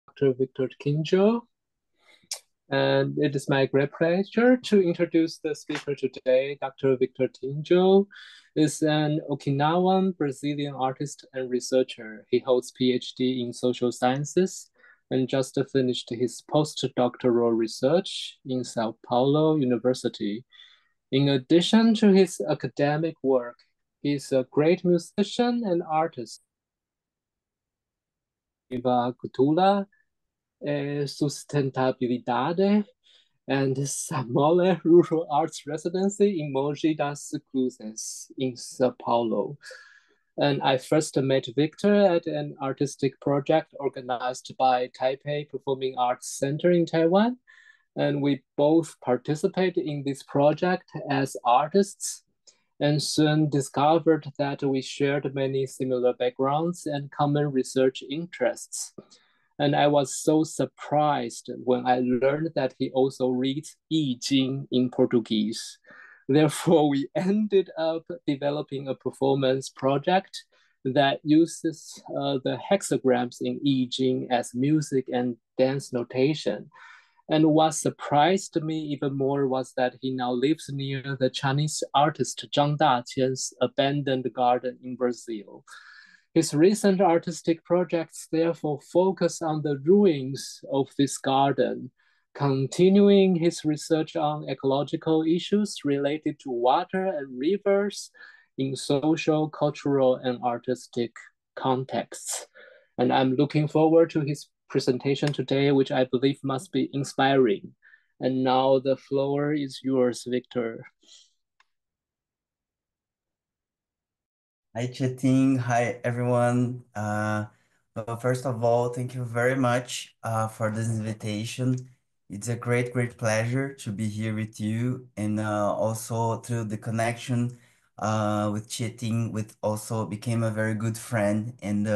Dr. Victor Kinjo, and it is my great pleasure to introduce the speaker today. Dr. Victor Kinjo is an Okinawan Brazilian artist and researcher. He holds PhD in social sciences and just finished his postdoctoral research in São Paulo University. In addition to his academic work, he is a great musician and artist. Cultura, Sustentabilidade, and Samoa Rural Arts Residency in Mogi das Cruzes in São Paulo. And I first met Victor at an artistic project organized by Taipei Performing Arts Center in Taiwan. And we both participated in this project as artists and soon discovered that we shared many similar backgrounds and common research interests. And I was so surprised when I learned that he also reads I Ching in Portuguese. Therefore, we ended up developing a performance project that uses the hexagrams in I Ching as music and dance notation. And what surprised me even more was that he now lives near the Chinese artist Chang Dai-chien's abandoned garden in Brazil. His recent artistic projects therefore focus on the ruins of this garden, continuing his research on ecological issues related to water and rivers in social, cultural, and artistic contexts. And I'm looking forward to his presentation today, which I believe must be inspiring. And now the floor is yours, Victor. Hi, Cheting. Hi, everyone. Well, first of all, thank you very much for this invitation. It's a great pleasure to be here with you, and also through the connection with Cheting, with also became a very good friend, and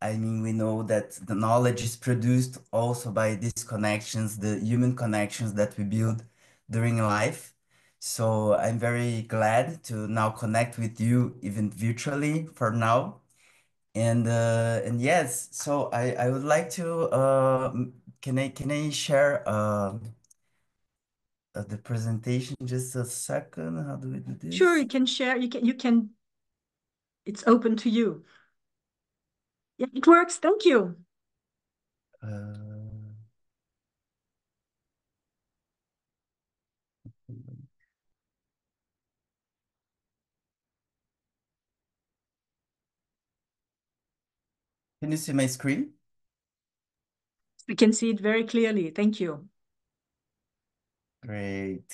I mean we know that the knowledge is produced also by these connections, the human connections that we build during life. So I'm very glad to now connect with you even virtually for now. And yes, so I would like to can I share the presentation just a second? How do we do Sure, you this? can share. You can. It's open to you. Yeah, it works. Thank you. Uh, can you see my screen? We can see it very clearly. Thank you. Great.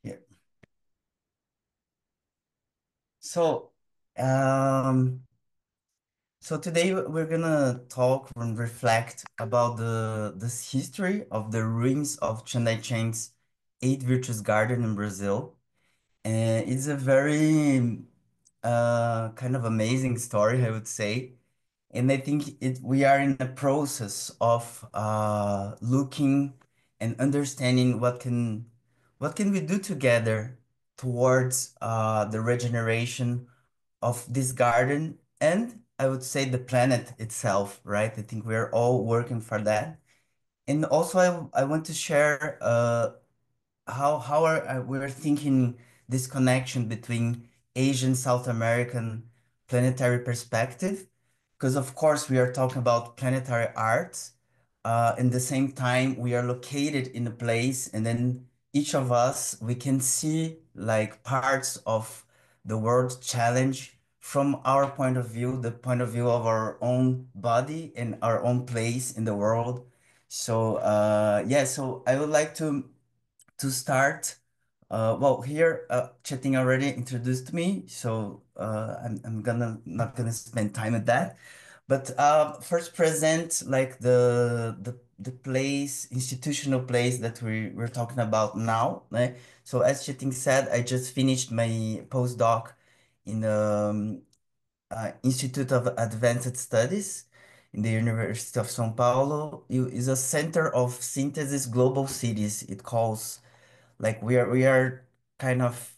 Yeah. So, so today we're gonna talk and reflect about this history of the ruins of Chang Dai-chien's Eight Virtues Garden in Brazil. And it's a very kind of amazing story, I would say. And I think we are in the process of looking and understanding what can we do together towards the regeneration of this garden and I would say the planet itself, right? I think we're all working for that. And also I want to share how we're thinking this connection between Asian South American planetary perspective, because of course we are talking about planetary arts. In the same time, we are located in a place, and then each of us we can see like parts of the world challenge from our point of view, the point of view of our own body and our own place in the world. So yeah, so I would like to start, well, here, Cheting already introduced me, so I'm gonna not gonna spend time at that. But first present like the place, institutional place that we're talking about now. Right? So as Cheting said, I just finished my postdoc in the Institute of Advanced Studies in the University of São Paulo. It is a center of synthesis global cities. It calls like we are kind of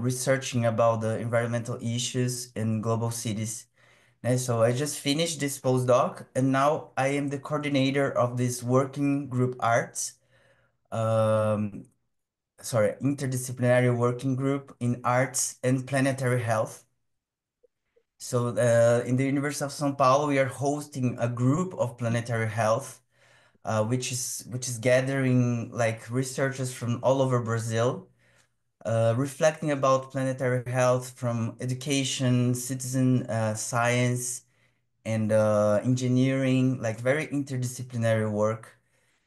researching about the environmental issues in global cities And so I just finished this postdoc, and now I am the coordinator of this working group arts, um, interdisciplinary working group in arts and planetary health. So in the University of São Paulo, we are hosting a group of planetary health, which is gathering like researchers from all over Brazil, reflecting about planetary health from education, citizen science, and engineering, like very interdisciplinary work.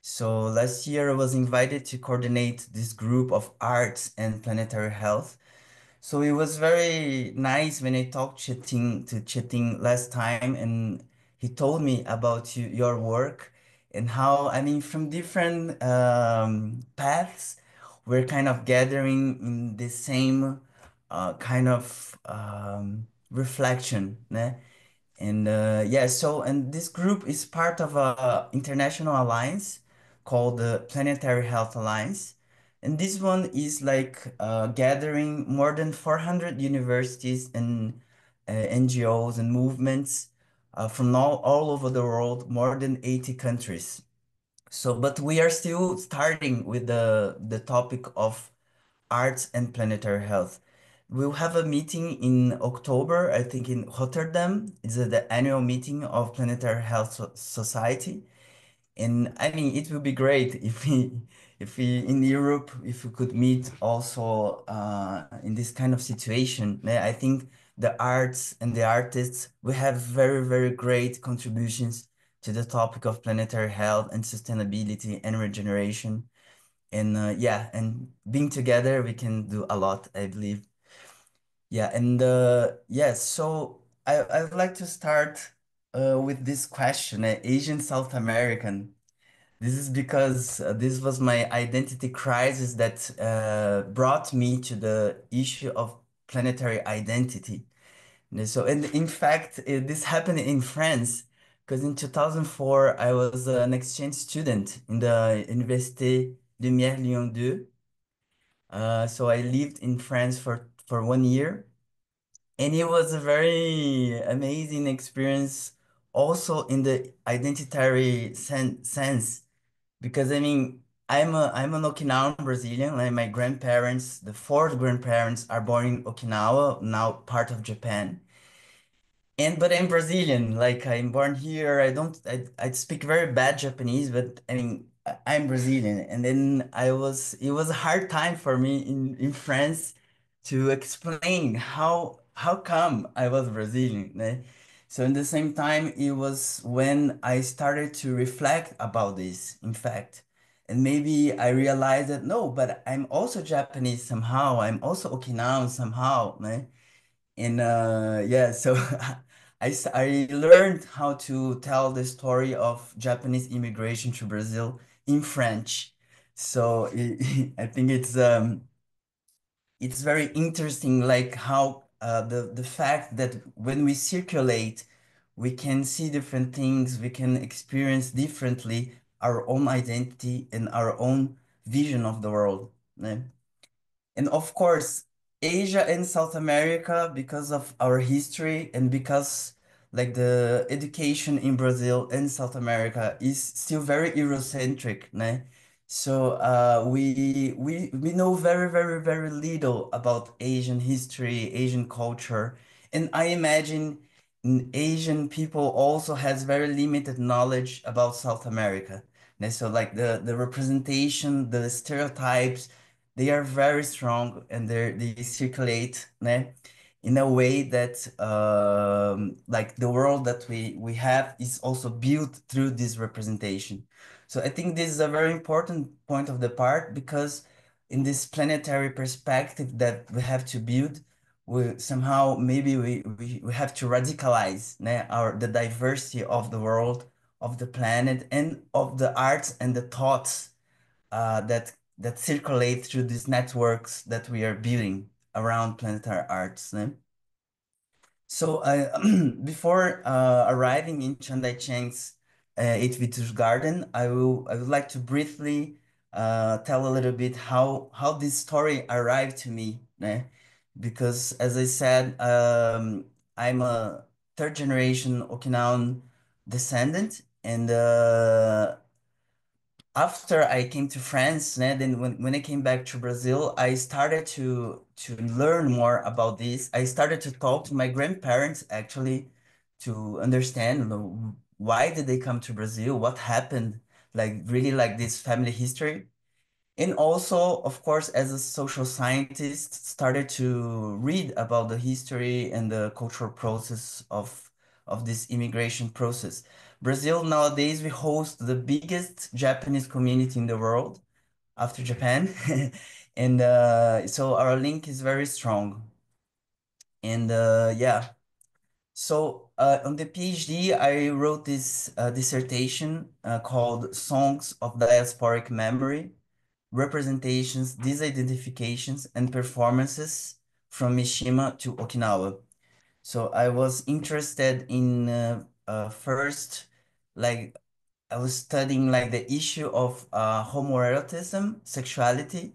So last year I was invited to coordinate this group of arts and planetary health. So it was very nice when I talked to Cheting last time, and he told me about your work and how, I mean, from different paths, we're kind of gathering in the same kind of reflection, né? And yeah, so and this group is part of a international alliance called the Planetary Health Alliance. And this one is like gathering more than 400 universities and NGOs and movements from all over the world, more than 80 countries. So, but we are still starting with the topic of arts and planetary health. We'll have a meeting in October, I think in Rotterdam. It's the annual meeting of Planetary Health Society. And I mean, it would be great if we in Europe, if we could meet also in this kind of situation. Yeah, I think the arts and the artists, we have very, very great contributions to the topic of planetary health and sustainability and regeneration. And yeah, and being together, we can do a lot, I believe. Yeah, and yes, so I would like to start with this question, Asian South American. This is because this was my identity crisis that brought me to the issue of planetary identity. And so, and in fact, this happened in France, because in 2004, I was an exchange student in the Université Lumière Lyon 2. So I lived in France for 1 year, and it was a very amazing experience, also in the identitary sense, because I mean, I'm an Okinawan Brazilian. Like my grandparents, the fourth grandparents are born in Okinawa, now part of Japan. And but I'm Brazilian. Like I'm born here. I speak very bad Japanese, but I mean I'm Brazilian. And then it was a hard time for me in France to explain how come I was Brazilian, né? So in the same time, it was when I started to reflect about this, in fact. And maybe I realized that no, but I'm also Japanese somehow. I'm also Okinawan somehow, né? And yeah, so I learned how to tell the story of Japanese immigration to Brazil in French. So I think it's very interesting, like how the fact that when we circulate, we can see different things, we can experience differently our own identity and our own vision of the world. Né? And of course, Asia and South America, because of our history and because like the education in Brazil and South America is still very Eurocentric, né? So we know very, very, very little about Asian history, Asian culture. And I imagine Asian people also has very limited knowledge about South America. Né? So like the representation, the stereotypes, they are very strong, and they circulate, né, in a way that like the world that we have is also built through this representation. So I think this is a very important point of the part, because in this planetary perspective that we have to build, we somehow maybe we have to radicalize, né, the diversity of the world, of the planet, and of the arts and the thoughts that circulate through these networks that we are building around planetary arts. Né? So before arriving in Chang Dai-chien's Eight Virtues Garden, I would like to briefly tell a little bit how this story arrived to me. Né? Because as I said, I'm a third generation Okinawan descendant. And after I came to France, then when I came back to Brazil, I started to learn more about this. I started to talk to my grandparents actually to understand, why did they come to Brazil? What happened? Like really like this family history. And also, of course, as a social scientist, started to read about the history and the cultural process of this immigration process. Brazil nowadays, we host the biggest Japanese community in the world after Japan. And so our link is very strong. And yeah, so on the PhD, I wrote this dissertation called Songs of Diasporic Memory, Representations, Disidentifications, and Performances from Mishima to Okinawa. So I was interested in first, like I was studying like the issue of homoerotism, sexuality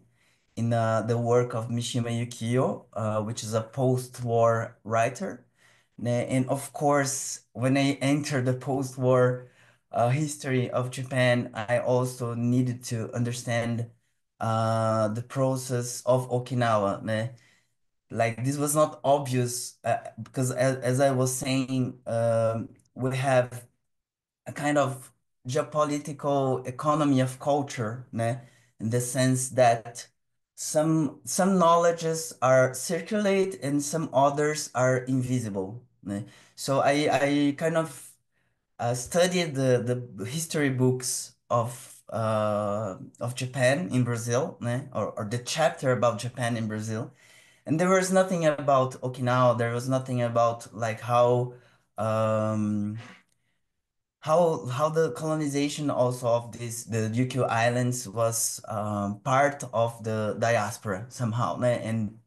in the work of Mishima Yukio, which is a post-war writer. And of course, when I entered the post-war history of Japan, I also needed to understand the process of Okinawa. Like this was not obvious because as I was saying, we have a kind of geopolitical economy of culture, in the sense that some knowledges are circulate and some others are invisible. So I kind of studied the history books of Japan in Brazil, or the chapter about Japan in Brazil. And there was nothing about Okinawa. There was nothing about like um, how the colonization also of the Ryukyu Islands was part of the diaspora somehow. And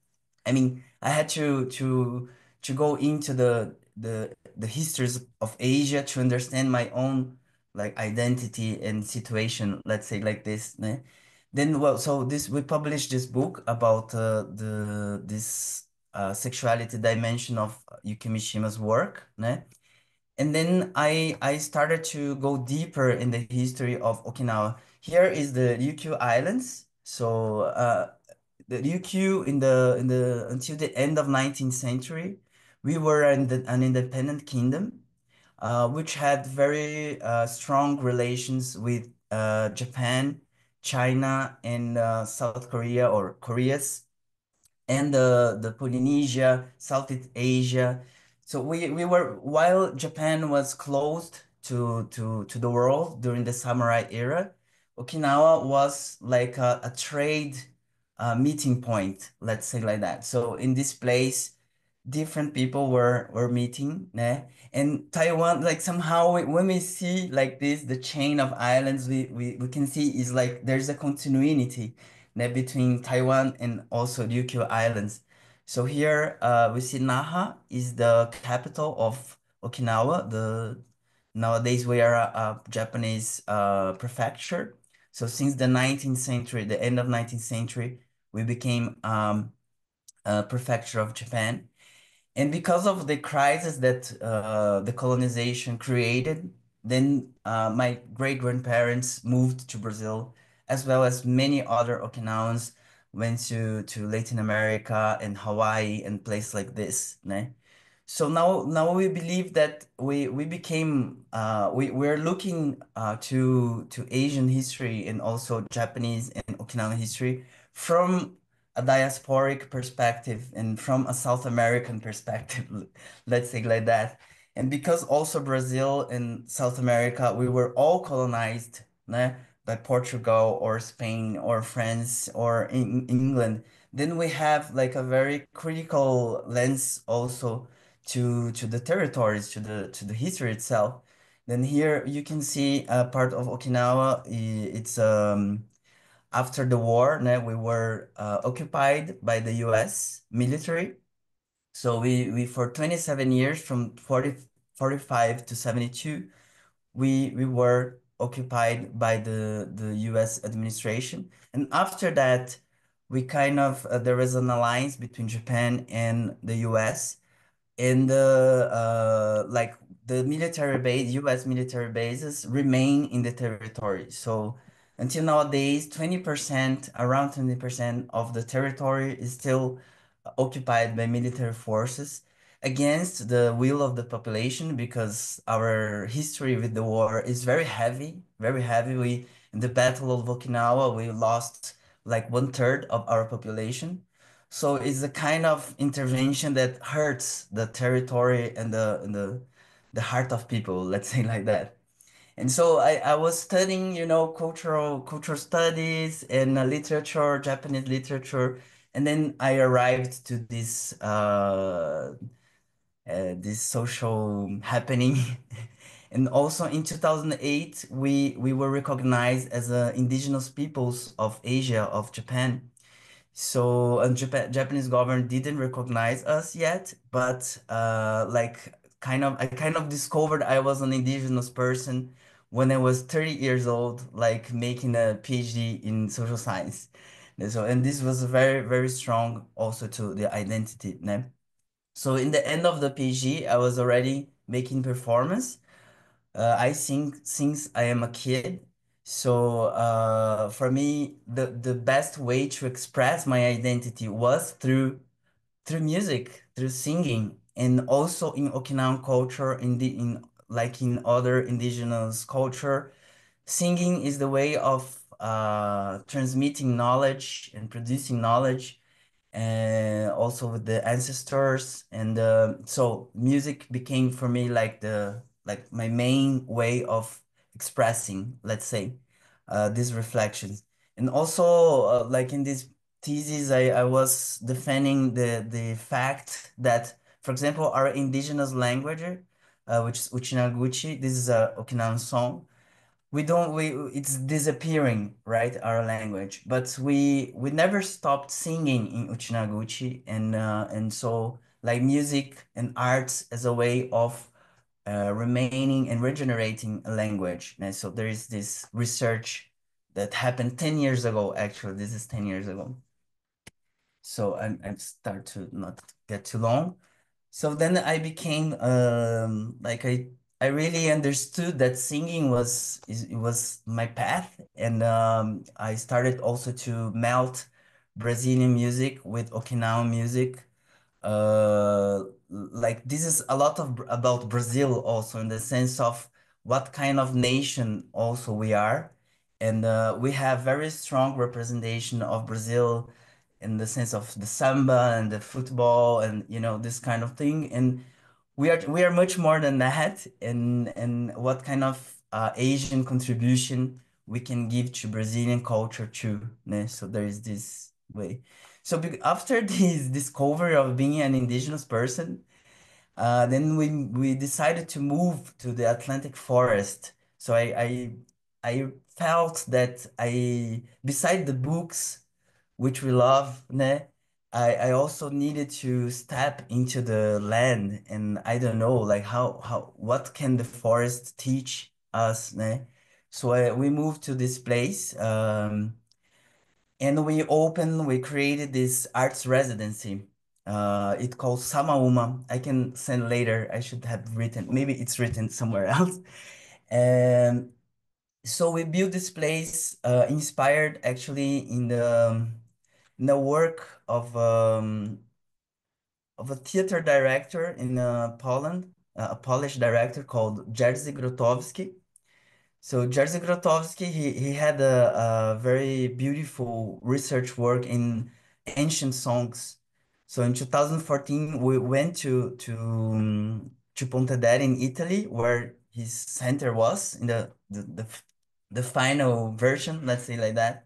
I mean, I had to go into the histories of Asia to understand my own like identity and situation, let's say like this. Then well, so this we published this book about the this sexuality dimension of Yuki Mishima's work. And then I started to go deeper in the history of Okinawa. Here is the Ryukyu Islands. So the Ryukyu in the until the end of 19th century, we were an independent kingdom, which had very strong relations with Japan, China, and South Korea or Koreas and the Polynesia, Southeast Asia. So we were while Japan was closed to the world during the samurai era, Okinawa was like a trade meeting point, let's say like that. So in this place, different people were meeting, and Taiwan, like somehow when we see like this, the chain of islands, we can see is like there's a continuity between Taiwan and also Ryukyu Islands. So here we see Naha is the capital of Okinawa. The nowadays we are a Japanese prefecture. So since the 19th century, the end of 19th century, we became a prefecture of Japan. And because of the crisis that the colonization created, then my great grandparents moved to Brazil, as well as many other Okinawans went to Latin America and Hawaii and places like this. So now we believe that we became we're looking to Asian history and also Japanese and Okinawan history from a diasporic perspective and from a South American perspective, let's say like that. And because also Brazil and South America, we were all colonized, by Portugal or Spain or France or in England, then we have like a very critical lens also to the territories, to the history itself. Then here you can see a part of Okinawa. It's after the war, we were occupied by the US military. So we for 27 years, from 45 to 72, we were occupied by the US administration. And after that, we kind of, there was an alliance between Japan and the US. and like the military base, U.S. military bases remain in the territory. So until nowadays, 20%, around 20% of the territory is still occupied by military forces against the will of the population, because our history with the war is very heavy, very heavy. We, in the Battle of Okinawa, we lost like 1/3 of our population. So it's a kind of intervention that hurts the territory and the heart of people, let's say like that. And so I was studying, cultural studies and literature, Japanese literature, and then I arrived to this social happening. And also in 2008, we were recognized as indigenous peoples of Asia, of Japan. So, Japanese government didn't recognize us yet, but like I kind of discovered I was an indigenous person when I was 30 years old, like making a PhD in social science. And this was very, very strong also to the identity, né? So in the end of the PhD, I was already making performance. I sing since I am a kid. So for me, the best way to express my identity was through music, through singing, and also in Okinawan culture, in like in other indigenous culture, singing is the way of transmitting knowledge and producing knowledge, and also with the ancestors. And so music became for me like the like my main way of expressing, let's say, these reflections. And also like in this thesis, I was defending the fact that, for example, our indigenous language, which is Uchinaguchi, this is a Okinawan song, we don't we it's disappearing, right, our language, but we never stopped singing in Uchinaguchi. And so like music and arts as a way of remaining and regenerating a language. And so there is this research that happened 10 years ago. Actually, this is 10 years ago. So I start to not get too long. So then I became like I really understood that singing it was my path. And I started also to melt Brazilian music with Okinawan music. Like this is a lot of about Brazil also, in the sense of what kind of nation also we are. And we have very strong representation of Brazil in the sense of the samba and the football and this kind of thing. And we are much more than that. And what kind of Asian contribution we can give to Brazilian culture too, né? So there is this way. So after this discovery of being an indigenous person, then we decided to move to the Atlantic forest. So I felt that beside the books, which we love, né, I also needed to step into the land. And I don't know, like what can the forest teach us, né? So we moved to this place. And we created this arts residency. It called Samauma. I can send later. I should have written, maybe it's written somewhere else. And so we built this place, inspired actually in the work of a theater director in Poland, a Polish director called Jerzy Grotowski. So Jerzy Grotowski, he had a very beautiful research work in ancient songs. So in 2014, we went to Pontedera in Italy, where his center was in the final version, let's say like that.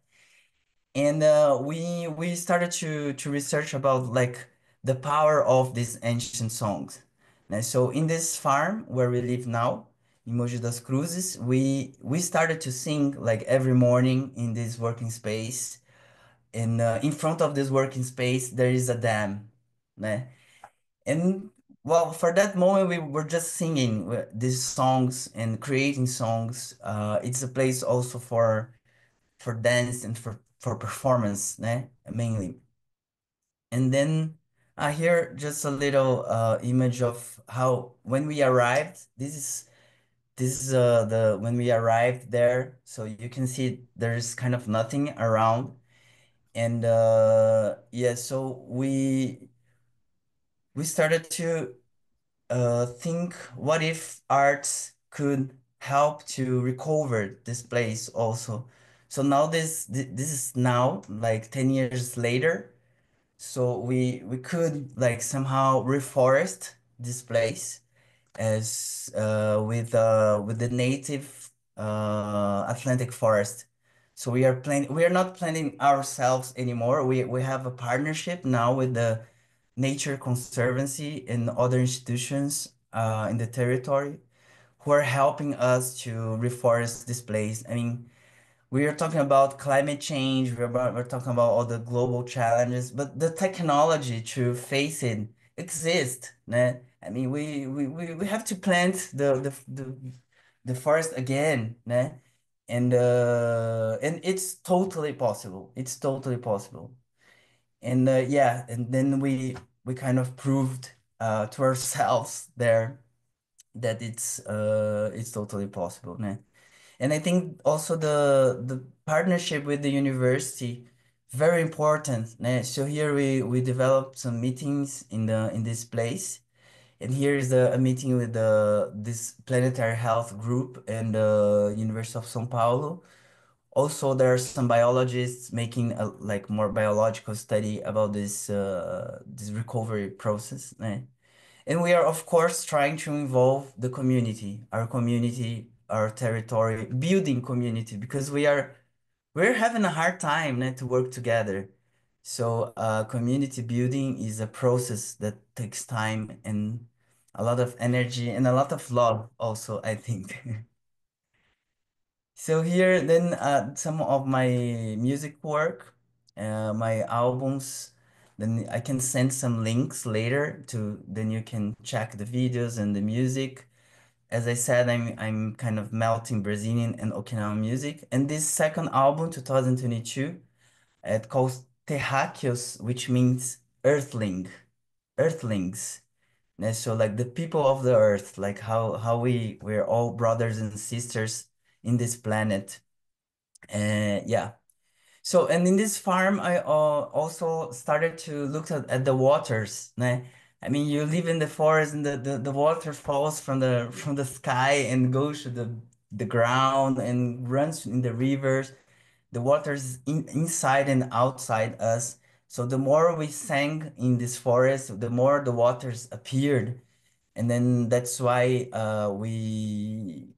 And we started to research about like the power of these ancient songs. And so in this farm where we live now, in Mogi das Cruzes, we started to sing like every morning in this working space. And in front of this working space, there is a dam, né? And well, for that moment, we were just singing these songs and creating songs. It's a place also for dance and for performance, né? Mainly. And then Here just a little image of how when we arrived. This is the when we arrived there. So you can see there's kind of nothing around, and yeah. So we started to think, what if arts could help to recover this place also. So now this is now like 10 years later. So we could like somehow reforest this place as with the native Atlantic forest. So we are not planting ourselves anymore. We have a partnership now with the Nature Conservancy and other institutions in the territory who are helping us to reforest this place. I mean, we are talking about climate change, we're talking about all the global challenges, but the technology to face it exists. Né? I mean, we have to plant the forest again, né? And it's totally possible. It's totally possible. And yeah, and then we kind of proved to ourselves there that it's totally possible, né? And I think also the partnership with the university very important, né? So here we developed some meetings in this place, and here is a meeting with the this planetary health group and the University of São Paulo. Also, there are some biologists making a like more biological study about this recovery process, né? And we are, of course, trying to involve the community, our territory, building community, because we're having a hard time, né, to work together. So community building is a process that takes time and a lot of energy and a lot of love also, I think. So here then some of my music work, my albums, then I can send some links later to then you can check the videos and the music. As I said, I'm kind of melting Brazilian and Okinawan music. And this second album, 2022, it calls Terráqueos, which means earthlings. And so like the people of the earth, like how we're all brothers and sisters in this planet. Yeah. So, and in this farm, I also started to look at the waters. Né? I mean, you live in the forest, and the water falls from the sky and goes to the ground and runs in the rivers. The water's inside and outside us. So the more we sang in this forest, the more the waters appeared, and then that's why we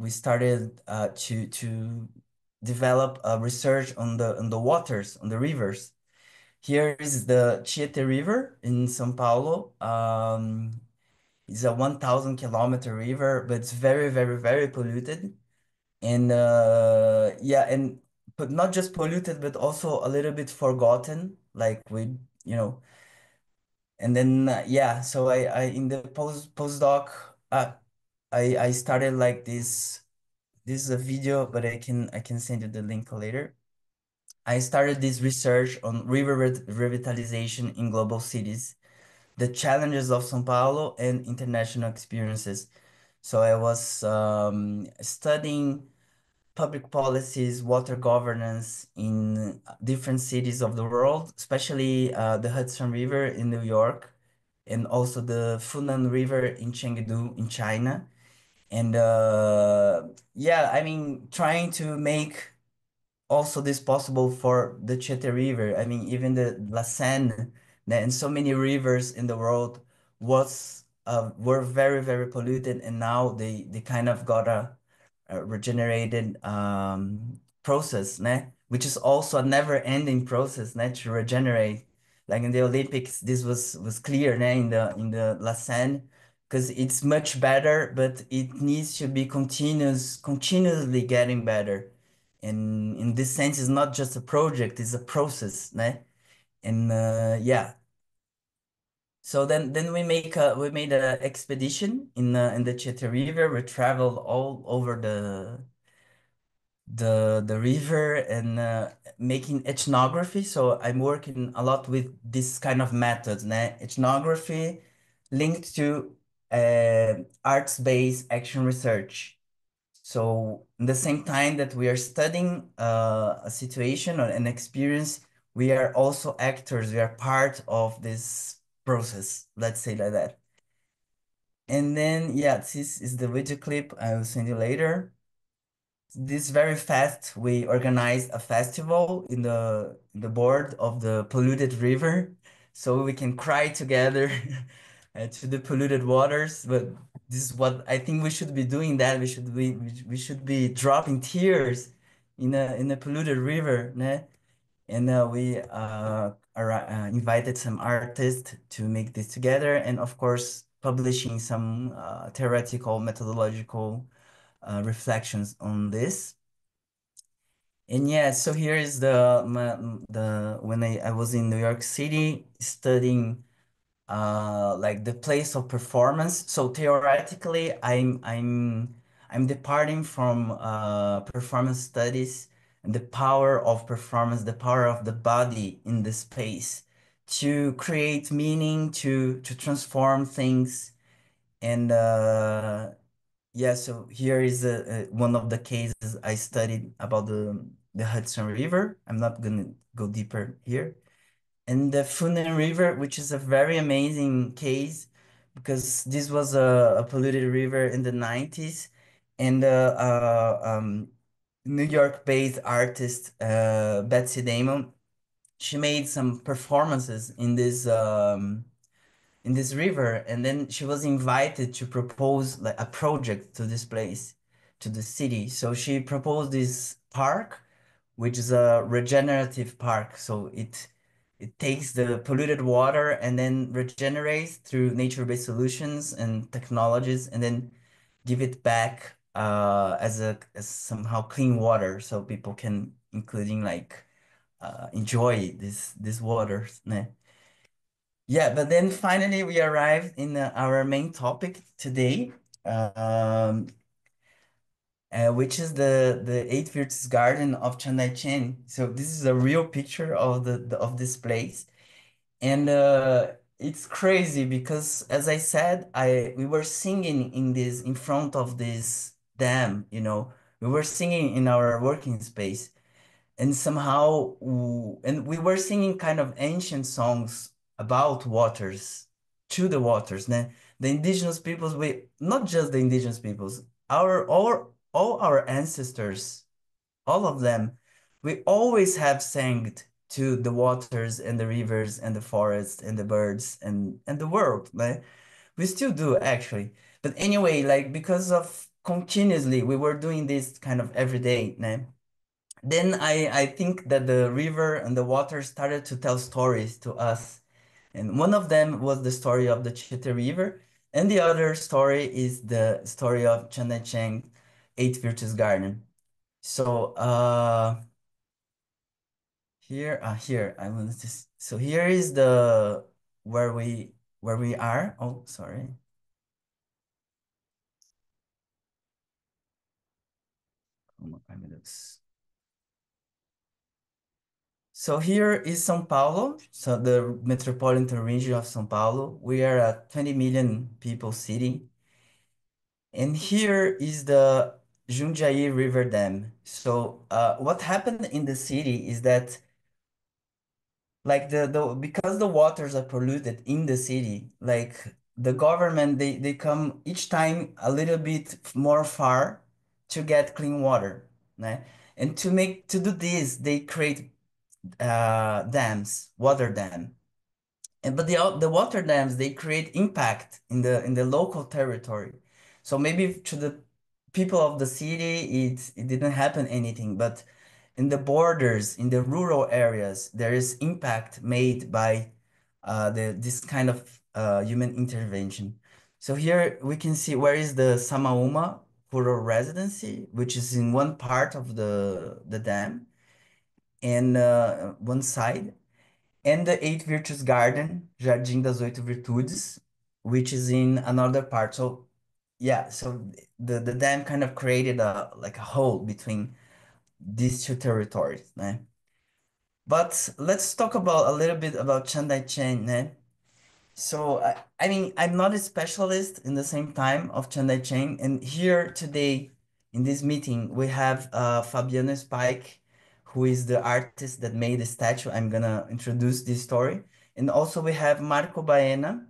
started to develop a research on the waters, on the rivers. Here is the Chiete River in São Paulo. It's a 1,000-kilometer river, but it's very, very, very polluted. And yeah, and but not just polluted, but also a little bit forgotten. Like you know, and then yeah, so I in the postdoc, I started like this. This is a video, but I can send you the link later. I started this research on river revitalization in global cities, the challenges of São Paulo and international experiences. So I was studying public policies, water governance in different cities of the world, especially the Hudson River in New York, and also the Funan River in Chengdu in China. And yeah, I mean, trying to make also this possible for the Chiete River. I mean, even the La Seine and so many rivers in the world were very, very polluted, and now they kind of got a regenerated process, né? Which is also a never-ending process, né? To regenerate. Like in the Olympics, this was clear, né? In the La Seine, because it's much better, but it needs to be continuously getting better. And in this sense, it's not just a project; it's a process, né? And yeah, so then we made a expedition in the Chiete River. We traveled all over the river and making ethnography. So I'm working a lot with this kind of methods, né? Ethnography linked to arts-based action research. So in the same time that we are studying a situation or an experience, we are also actors. We are part of this process. Let's say like that. And then, yeah, this is the video clip I will send you later. This very fast, we organized a festival in the board of the polluted river, so we can cry together to the polluted waters. But this is what I think we should be doing. That we should be dropping tears in a polluted river, né? And we invited some artists to make this together, and of course, publishing some theoretical, methodological reflections on this. And yeah, so here is the when I was in New York City studying like the place of performance. So theoretically, I'm departing from performance studies and the power of performance, the power of the body in the space to create meaning, to transform things. And yeah, so here is one of the cases I studied about the Hudson River. I'm not gonna go deeper here. And the Funen River, which is a very amazing case because this was a polluted river in the 90s. And New York-based artist Betsy Damon, she made some performances in this river, and then she was invited to propose like a project to this place, to the city. So she proposed this park, which is a regenerative park. So it takes the polluted water and then regenerates through nature-based solutions and technologies, and then give it back as somehow clean water, so people can, including like enjoy this water. Né? Yeah, but then finally we arrived in our main topic today, which is the Eight Virtues Garden of Chang Dai-chien. So this is a real picture of of this place, and it's crazy because, as I said, we were singing in front of this dam. We were singing in our working space, and somehow and we were singing kind of ancient songs about waters, to the waters, né? The indigenous peoples, we not just the indigenous peoples, our all our ancestors, all of them, we always have sang to the waters and the rivers and the forests and the birds and the world, né? We still do actually. But anyway, like because of continuously we were doing this kind of every day, né? Then I think that the river and the water started to tell stories to us. And one of them was the story of the Chite River. And the other story is the story of Chang Dai-chien, Eight Virtues Garden. So here I want to so here is the where we are. Oh, sorry. So here is São Paulo, so the metropolitan region of São Paulo. We are a 20 million people city. And here is the Jundiaí River Dam. So what happened in the city is that like because the waters are polluted in the city, like the government, they come each time a little bit more far to get clean water. Né? And to do this, they create dams, water dam. But the water dams, they create impact in the local territory. So maybe to the people of the city, it didn't happen anything, but in the borders, in the rural areas, there is impact made by this kind of human intervention. So here we can see where is the Samauma rural residency, which is in one part of the dam, and one side, and the Eight Virtues Garden, Jardim das Oito Virtudes, which is in another part. So yeah, so the dam kind of created a like a hole between these two territories. Né? But let's talk about a little bit about Chang Dai-chien. Né? So I mean, I'm not a specialist in the same time of Chang Dai-chien, and here today in this meeting we have Fabiano Spike, who is the artist that made the statue. I'm gonna introduce this story, and also we have Marco Baena,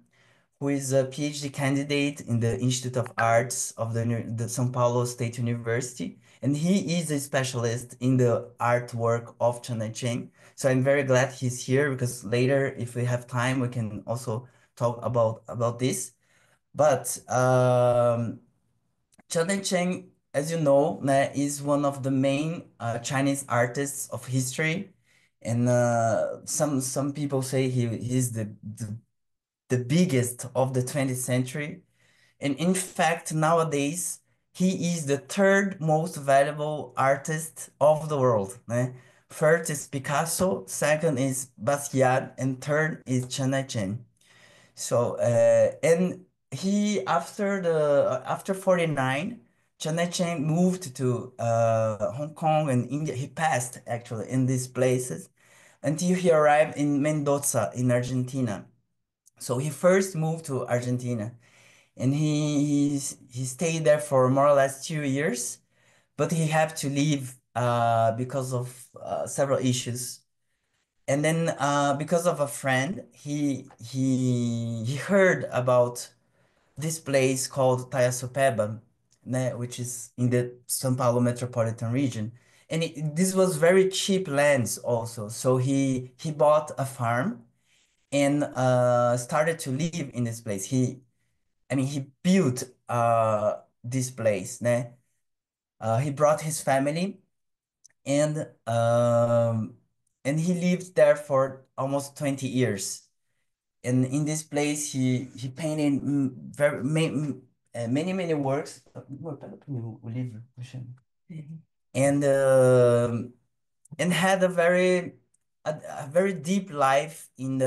who is a PhD candidate in the Institute of Arts of the São Paulo State University, and he is a specialist in the artwork of Chang Dai-chien. So I'm very glad he's here because later, if we have time, we can also talk about this. But Chang Dai-chien, as you know, né, is one of the main Chinese artists of history, and some people say he's the biggest of the 20th century. And in fact, nowadays, he is the third most valuable artist of the world. Né? First is Picasso, second is Basquiat, and third is Chang Dai-chien. So, and he, after 49, Chang Dai-chien moved to Hong Kong and India. He passed actually in these places until he arrived in Mendoza in Argentina. So he first moved to Argentina and he stayed there for more or less 2 years, but he had to leave because of several issues. And then because of a friend, he heard about this place called Taiaçupeba, né, which is in the São Paulo Metropolitan Region. And this was very cheap lands also. So he bought a farm and started to live in this place. I mean, he built this place. Né? He brought his family and he lived there for almost 20 years. And in this place, he painted many works. O livro, puxa. And had a very deep life in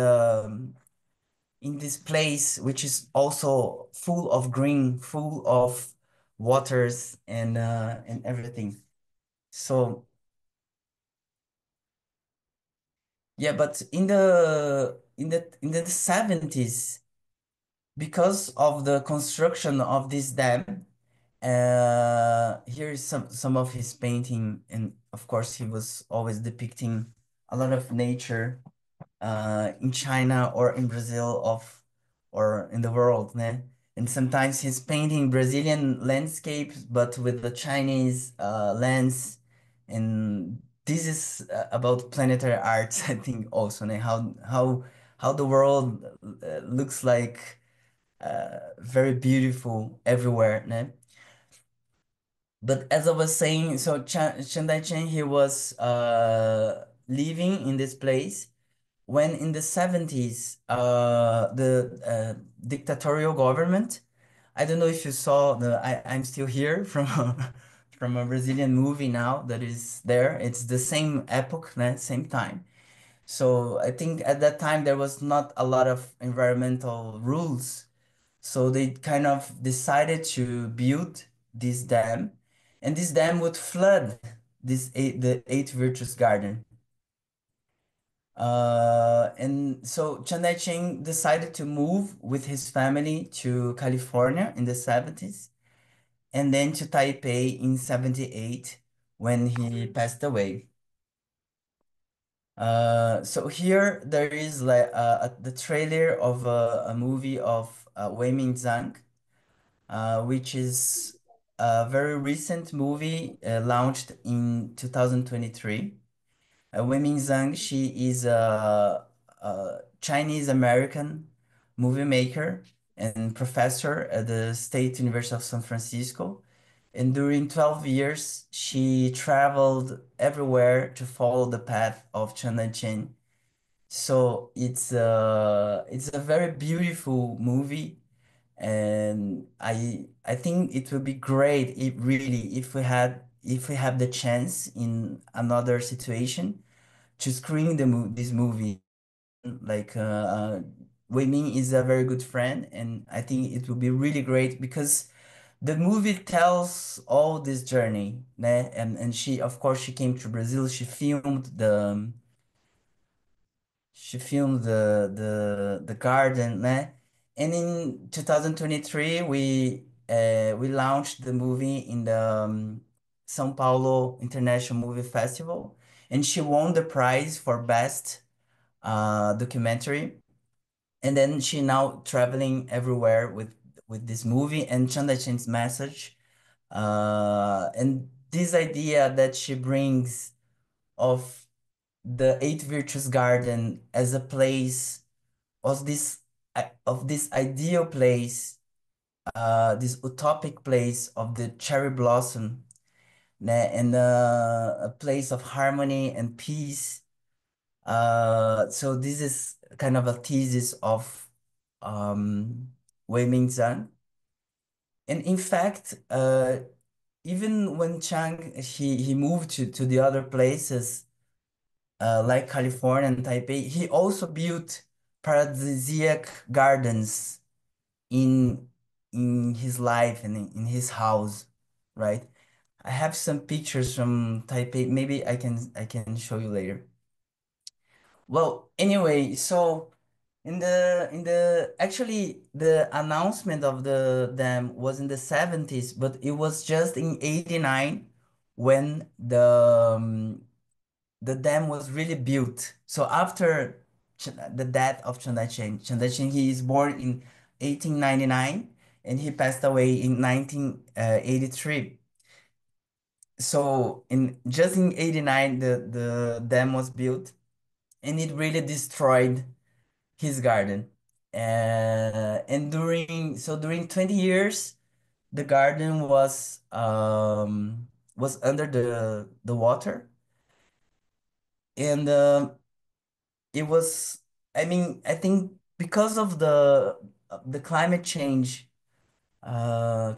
this place, which is also full of green, full of waters and everything. So yeah, but in the 70s, because of the construction of this dam, here is some of his painting, and of course he was always depicting a lot of nature in China or in Brazil or in the world, né? And sometimes he's painting Brazilian landscapes, but with the Chinese lens. And this is about planetary arts, I think, also, né? How the world looks like very beautiful everywhere, né? But as I was saying, so Chiang Dai-chien, he was living in this place when in the 70s, the dictatorial government, I don't know if you saw I'm Still Here from from a Brazilian movie now that is there. It's the same epoch, né? Same time. So I think at that time there was not a lot of environmental rules. So they kind of decided to build this dam, and this dam would flood the eight virtuous garden. And so Chiang Dai-chien decided to move with his family to California in the 70s and then to Taipei in 78 when he passed away. So here there is like the trailer of a movie of Wei Ming-zhang, which is a very recent movie launched in 2023. Wei Ming-zhang, she is a Chinese American movie maker and professor at the State University of San Francisco. And during 12 years, she traveled everywhere to follow the path of Chang Dai-chien. So it's a very beautiful movie, and I think it would be great if really if we have the chance in another situation to screen this movie. Like Wei Ming is a very good friend, and I think it would be really great because the movie tells all this journey, né? And she, of course, she came to Brazil. She filmed the garden, né? And in 2023, we launched the movie in the São Paulo International Movie Festival, and she won the prize for best documentary. And then she now traveling everywhere with this movie and Chang Dai-chien's message, and this idea that she brings of the Eight Virtues Garden as a place of this ideal place, this utopic place of the cherry blossom, né, and a place of harmony and peace. So this is kind of a thesis of Wei Mingzhang. And in fact, even when Chang he moved to the other places, like California and Taipei, he also built paradisiac gardens in in his life and in his house, right? I have some pictures from Taipei. Maybe I can show you later. Well, anyway, so in the actually the announcement of the dam was in the 70s, but it was just in 89 when the dam was really built. So after the death of Chang Dai-chien, he is born in 1899 and he passed away in 1983. So in 89, the dam was built and it really destroyed his garden. And during 20 years, the garden was under the water. And it was, I mean, I think because of the climate change uh,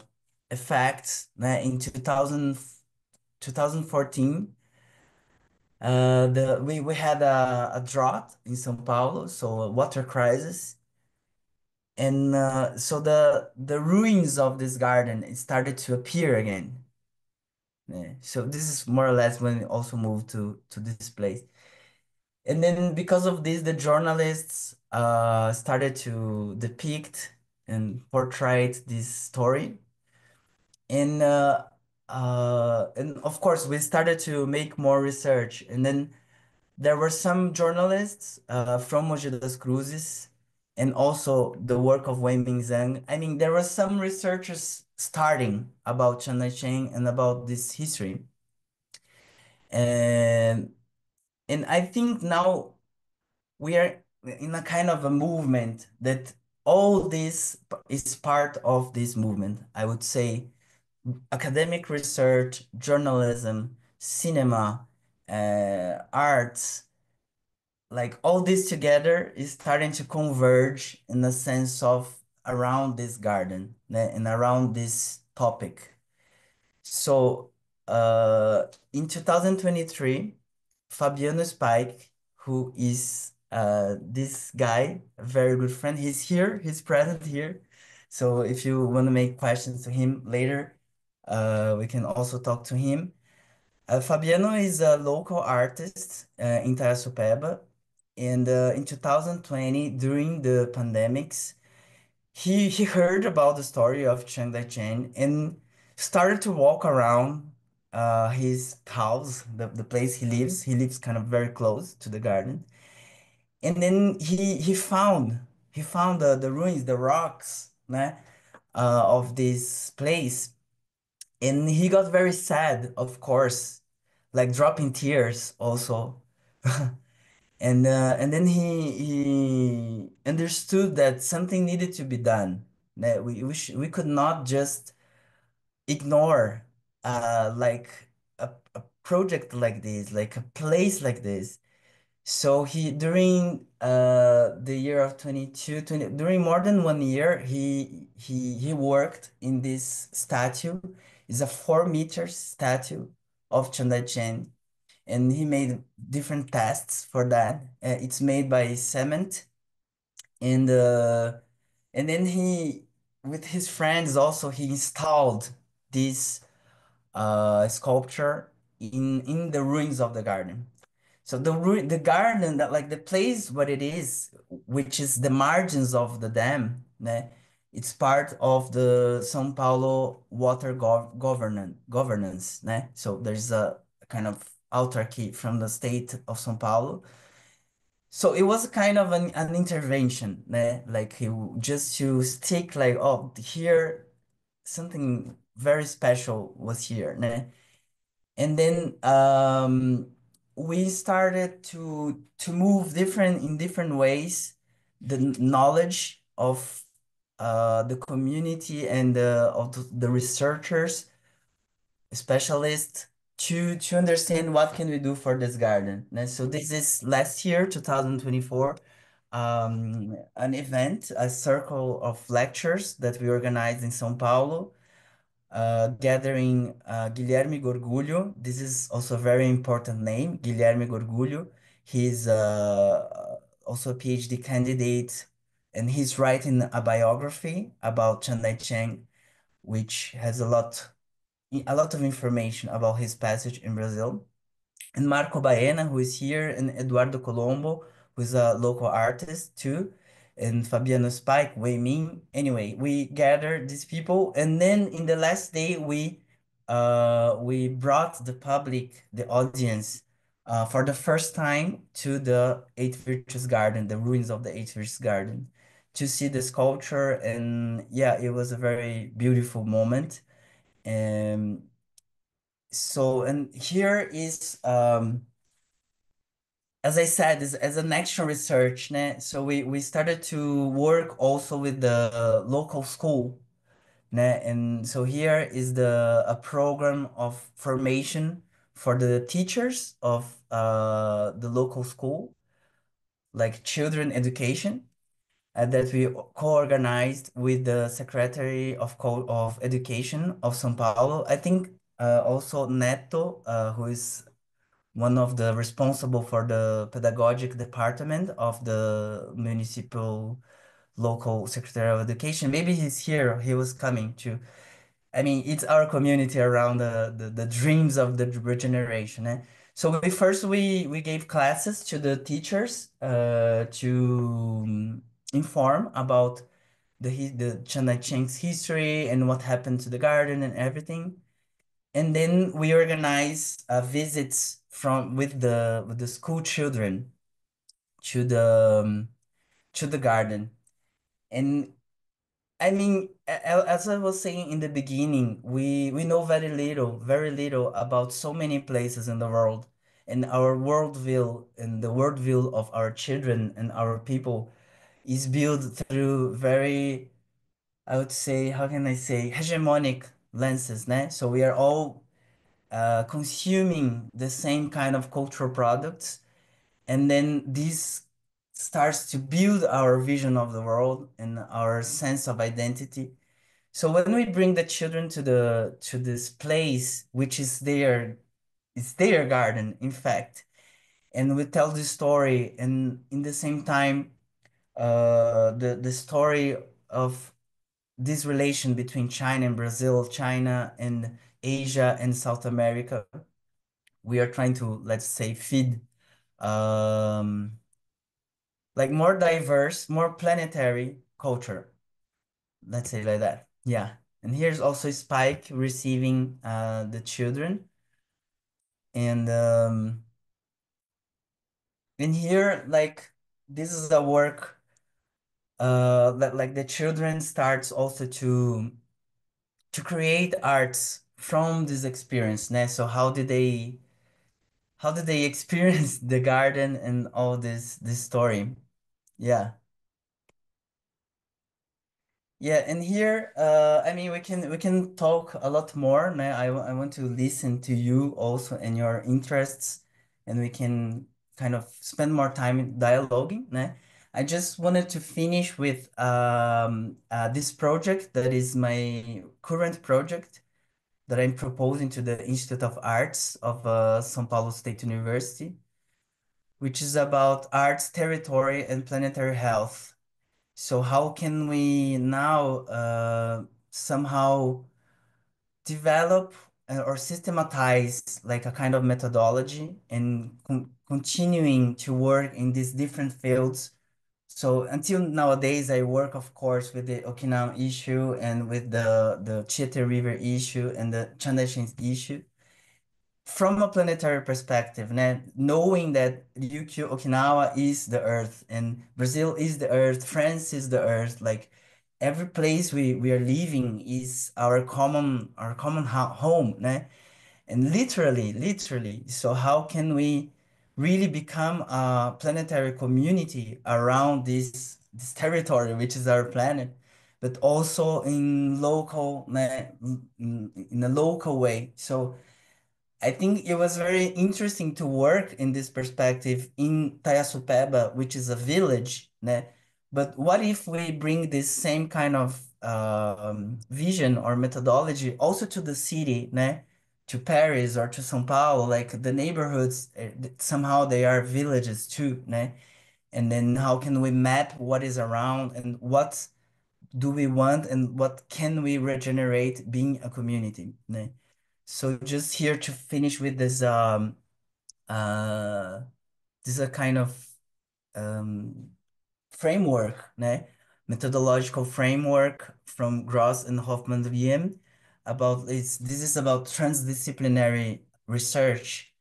effects, in 2014, we had a drought in São Paulo, so a water crisis. And so the ruins of this garden, it started to appear again. Yeah. So this is more or less when it also moved to this place. And then because of this, the journalists started to depict and portray this story. And of course, we started to make more research. And then there were some journalists from Mogi das Cruzes and also the work of Wei Mingzhang. I mean, there were some researchers starting about Chang Dai-chien and about this history. And I think now we are in a kind of a movement that all this is part of this movement. I would say academic research, journalism, cinema, arts, like all this together is starting to converge in a sense of around this garden, and around this topic. So in 2023, Fabiano Spike, who is this guy, a very good friend, he's present here. So if you want to make questions to him later, we can also talk to him. Fabiano is a local artist in Taiaçupeba, and in 2020, during the pandemics, he heard about the story of Chang Dai-chien and started to walk around his house, the place he lives. He lives kind of very close to the garden. And then he found the ruins, the rocks, né, of this place. And he got very sad, of course, like dropping tears also. And then he understood that something needed to be done. That we could not just ignore like a project like this, like a place like this. So he during the year of 20, during more than 1 year, he worked in this statue. It's a 4 meter statue of Chang Dai-chien, and he made different tests for that. It's made by cement, and and then with his friends also, he installed this sculpture in the ruins of the garden. So the garden, that like the place what it is, which is the margins of the dam, né? It's part of the São Paulo water governance, né? So there's a kind of autarky from the state of São Paulo. So it was kind of an intervention, né? Like just to stick like, oh, here something very special was here, né? And then we started to move in different ways the knowledge of the community and of the researchers, specialists to understand what can we do for this garden. And so this is last year, 2024, an event, a circle of lectures that we organized in São Paulo, gathering Guilherme Gorgulho. This is also a very important name, Guilherme Gorgulho. He's also a PhD candidate, and he's writing a biography about Chang Dai-chien, which has a lot of information about his passage in Brazil. And Marco Baena, who is here, and Eduardo Colombo, who is a local artist too, and Fabiano Spike, Wei Ming. Anyway, we gathered these people, and then in the last day, we brought the public, the audience, for the first time to the Eight Virtues Garden, the ruins of the Eight Virtues Garden, to see the sculpture, and yeah, it was a very beautiful moment. And so, and here is as I said, as an action research, né? So we started to work also with the local school, né? And so here is a program of formation for the teachers of the local school, like children education, that we co-organized with the Secretary of Education of São Paulo. I think also Neto, who is one of the responsible for the pedagogic department of the municipal local secretary of education. Maybe he's here. He was coming to. I mean, it's our community around the dreams of the regeneration. Eh? So we gave classes to the teachers to inform about the Chang Dai-chien's history and what happened to the garden and everything. And then we organize visits with the school children to the garden. And I mean, as I was saying in the beginning, we know very little about so many places in the world, and our worldview and the worldview of our children and our people is built through very, I would say, how can I say, hegemonic lenses, né? So we are all consuming the same kind of cultural products, and then this starts to build our vision of the world and our sense of identity. So when we bring the children to this place, which is it's their garden, in fact, and we tell the story, and in the same time, the story of this relation between China and Brazil, China and Asia and South America, we are trying to, let's say, feed um, like more diverse, more planetary culture. Let's say like that. Yeah. And here's also Spike receiving the children. And in here, like this is a work that like the children starts also to create arts from this experience. Né? So how did they experience the garden and all this story? Yeah. Yeah, and here, I mean, we can talk a lot more. Né? I want to listen to you also and your interests, and we can kind of spend more time dialoguing. Né? I just wanted to finish with this project that is my current project that I'm proposing to the Institute of Arts of São Paulo State University, which is about arts, territory, and planetary health. So how can we now somehow develop or systematize like a kind of methodology and continuing to work in these different fields? So until nowadays, I work, of course, with the Okinawan issue and with the Chiete River issue and the Chang Dai-chien's issue from a planetary perspective, knowing that Ryukyu Okinawa is the Earth and Brazil is the Earth, France is the Earth, like every place we are living is our common home, né? And literally. So how can we really become a planetary community around this territory, which is our planet, but also in local, né, in a local way. So I think it was very interesting to work in this perspective in Taiaçupeba, which is a village, né? But what if we bring this same kind of vision or methodology also to the city, né? To Paris or to São Paulo, like the neighborhoods, somehow they are villages too, né? And then how can we map what is around and what do we want and what can we regenerate being a community, né? So just here to finish with uh this a kind of um framework, né? Methodological framework from Gross and Hoffman Riem about this is about transdisciplinary research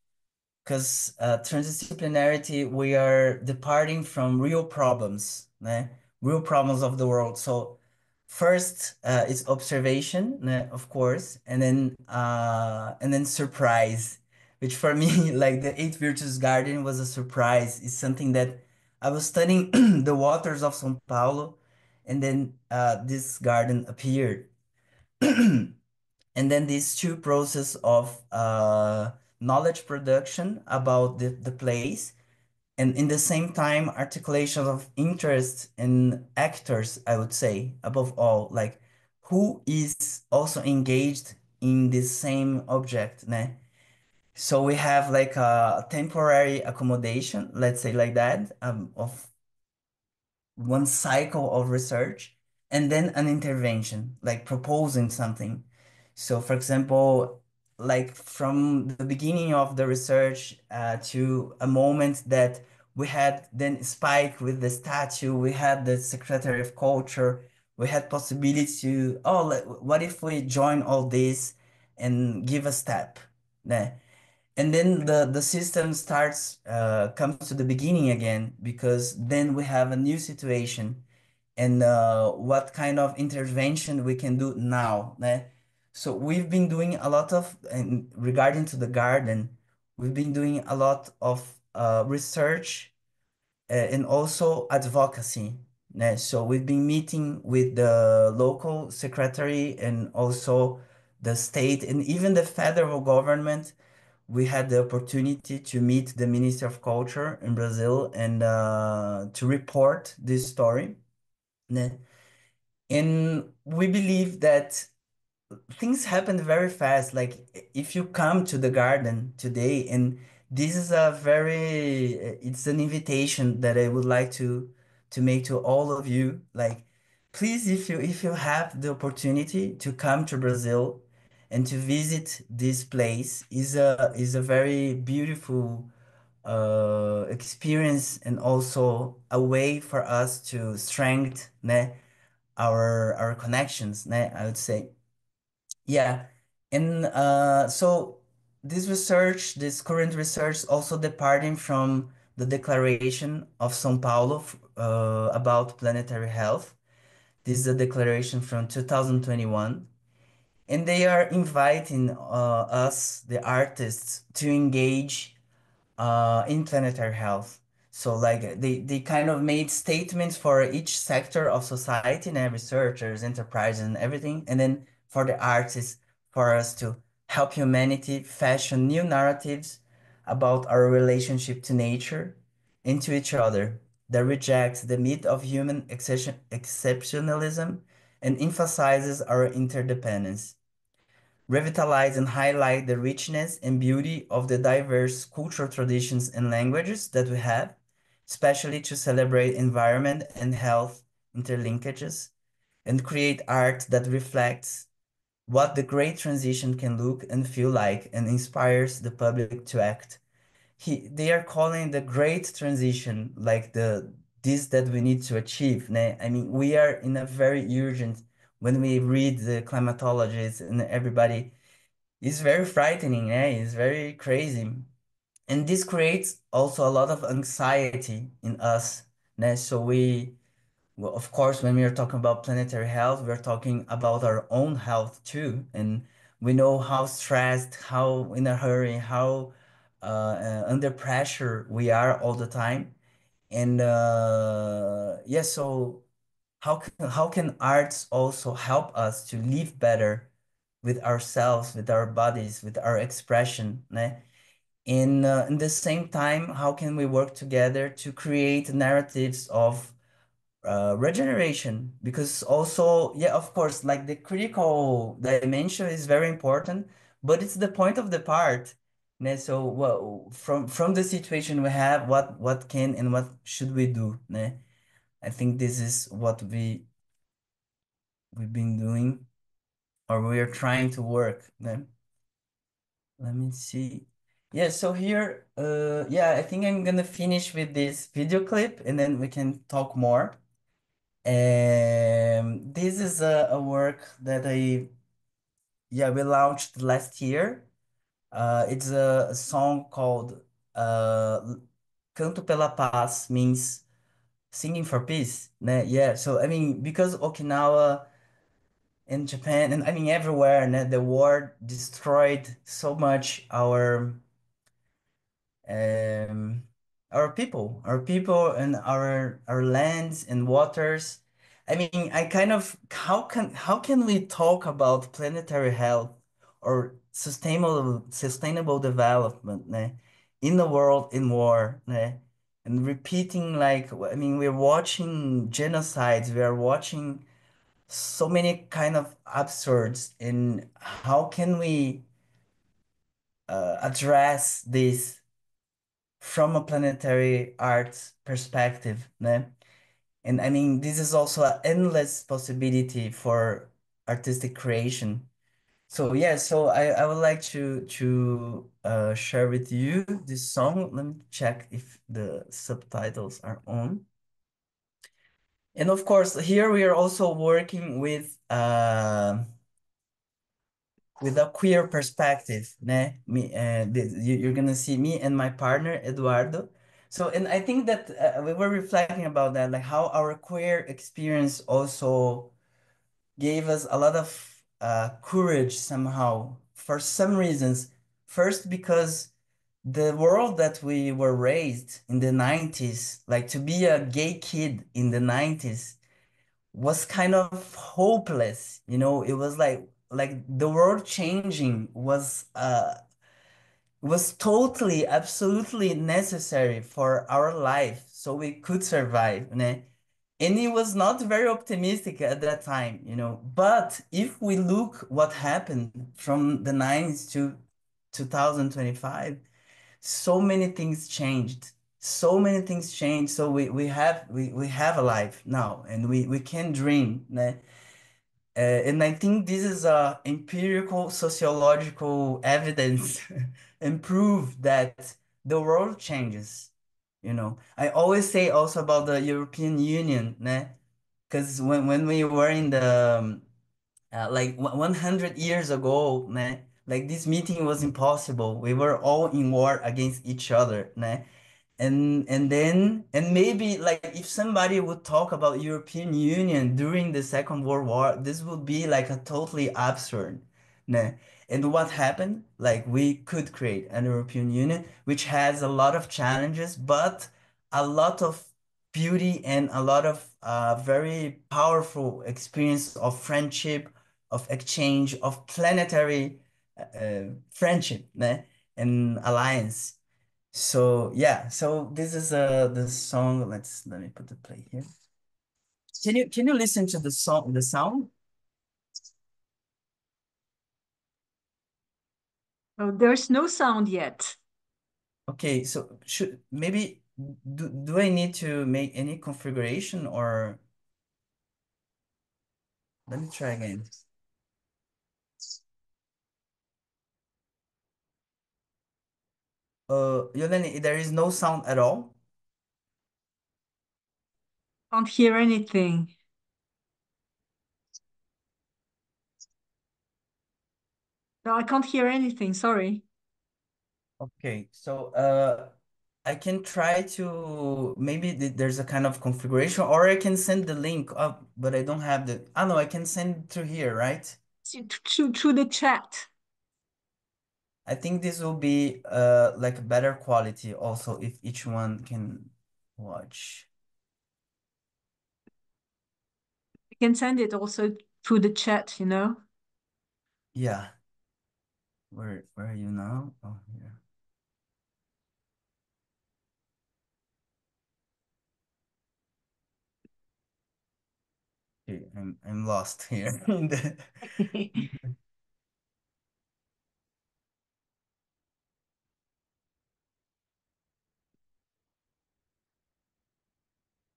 because transdisciplinarity, we are departing from real problems, né? Real problems of the world. So first is observation, né? Of course, and then surprise, which for me, like the Eight Virtues Garden was a surprise. It's something that I was studying the waters of São Paulo, and then this garden appeared. And then these two process of knowledge production about the place and in the same time articulation of interest in actors, I would say, above all, like who is also engaged in this same object, né? So we have like a temporary accommodation, let's say like that, of one cycle of research and then an intervention, like proposing something. So, for example, like from the beginning of the research to a moment that we had then Spike with the statue, we had the Secretary of Culture, we had possibility to, oh, what if we join all this and give a step? Né? And then the system starts comes to the beginning again because then we have a new situation and what kind of intervention we can do now, né? So we've been doing a lot of and regarding to the garden, we've been doing a lot of research and also advocacy, né? So we've been meeting with the local secretary and also the state and even the federal government. We had the opportunity to meet the Minister of Culture in Brazil and to report this story, né? And we believe that things happen very fast. Like if you come to the garden today, and this is a very, it's an invitation that I would like to make to all of you. Like, please, if you have the opportunity to come to Brazil and to visit this place, is a very beautiful experience and also a way for us to strengthen, né, our connections, né, I would say. Yeah, and so this current research, also departing from the Declaration of São Paulo about planetary health. This is a declaration from 2021, and they are inviting us, the artists, to engage in planetary health. So like they kind of made statements for each sector of society and researchers, enterprises, and everything. And then for the artists, for us to help humanity fashion new narratives about our relationship to nature and to each other that rejects the myth of human exceptionalism and emphasizes our interdependence, revitalize and highlight the richness and beauty of the diverse cultural traditions and languages that we have, especially to celebrate environment and health interlinkages, and create art that reflects what the great transition can look and feel like and inspires the public to act. They are calling the great transition like this that we need to achieve. Né? I mean, we are in a very urgent, when we read the climatologists and everybody, it's very frightening, it's very crazy. And this creates also a lot of anxiety in us. Né? So well, of course, when we are talking about planetary health, we're talking about our own health too. And we know how stressed, how in a hurry, how under pressure we are all the time. And yeah, so how can arts also help us to live better with ourselves, with our bodies, with our expression, né? In the same time, how can we work together to create narratives of regeneration? Because also, yeah, of course, like the critical dimension is very important, but it's the point of the part. Né? So, well, from the situation we have, what can and what should we do? Né? I think this is what we've been doing, or we are trying to work. Né? Let me see. Yeah, so here, yeah, I think I'm gonna finish with this video clip and then we can talk more. This is a work that we launched last year. It's a song called Canto pela Paz, means singing for peace. Né? Yeah, so I mean, because Okinawa and Japan, and I mean everywhere, né, the war destroyed so much um, our people and our lands and waters. I mean, I kind of how can we talk about planetary health or sustainable development, né, in the world in war, né? And repeating like I mean, we're watching genocides, we are watching so many kind of absurds. In how can we address this from a planetary arts perspective, né? And I mean, this is also an endless possibility for artistic creation. So yeah, so I would like to share with you this song. Let me check if the subtitles are on. And of course, here we are also working with a queer perspective, né? You're gonna see me and my partner Eduardo. So, and I think that we were reflecting about that, like how our queer experience also gave us a lot of courage somehow for some reasons. First, because the world that we were raised in the 90s, like to be a gay kid in the 90s was kind of hopeless, it was like the world changing was totally absolutely necessary for our life so we could survive, né? And it was not very optimistic at that time, but if we look what happened from the 90s to 2025, so many things changed. So many things changed. So we have a life now and we can dream, né? And I think this is a empirical sociological evidence and proof that the world changes. I always say also about the European Union, né? Because when we were in the like 100 years ago, né? Like this meeting was impossible. We were all in war against each other, né? And maybe like if somebody would talk about European Union during the Second World War, this would be like a totally absurd, né? And what happened? Like we could create an European Union which has a lot of challenges, but a lot of beauty and a lot of very powerful experience of friendship, of exchange, of planetary friendship, né? And alliance. So yeah, so this is the song. Let me put the play here. Can you listen to the song, the sound? Oh, there's no sound yet. Okay, so should maybe do I need to make any configuration or Let me try again. Yolaine, there is no sound at all? Can't hear anything. No, I can't hear anything, sorry. Okay, so I can try to maybe there's a kind of configuration, or I can send the link up, but I don't have the. Oh no, I can send through here, right? Through the chat. I think this will be like better quality also if each one can watch. You can send it also through the chat, you know? Yeah. Where are you now? Oh, here. Okay, I'm lost here in the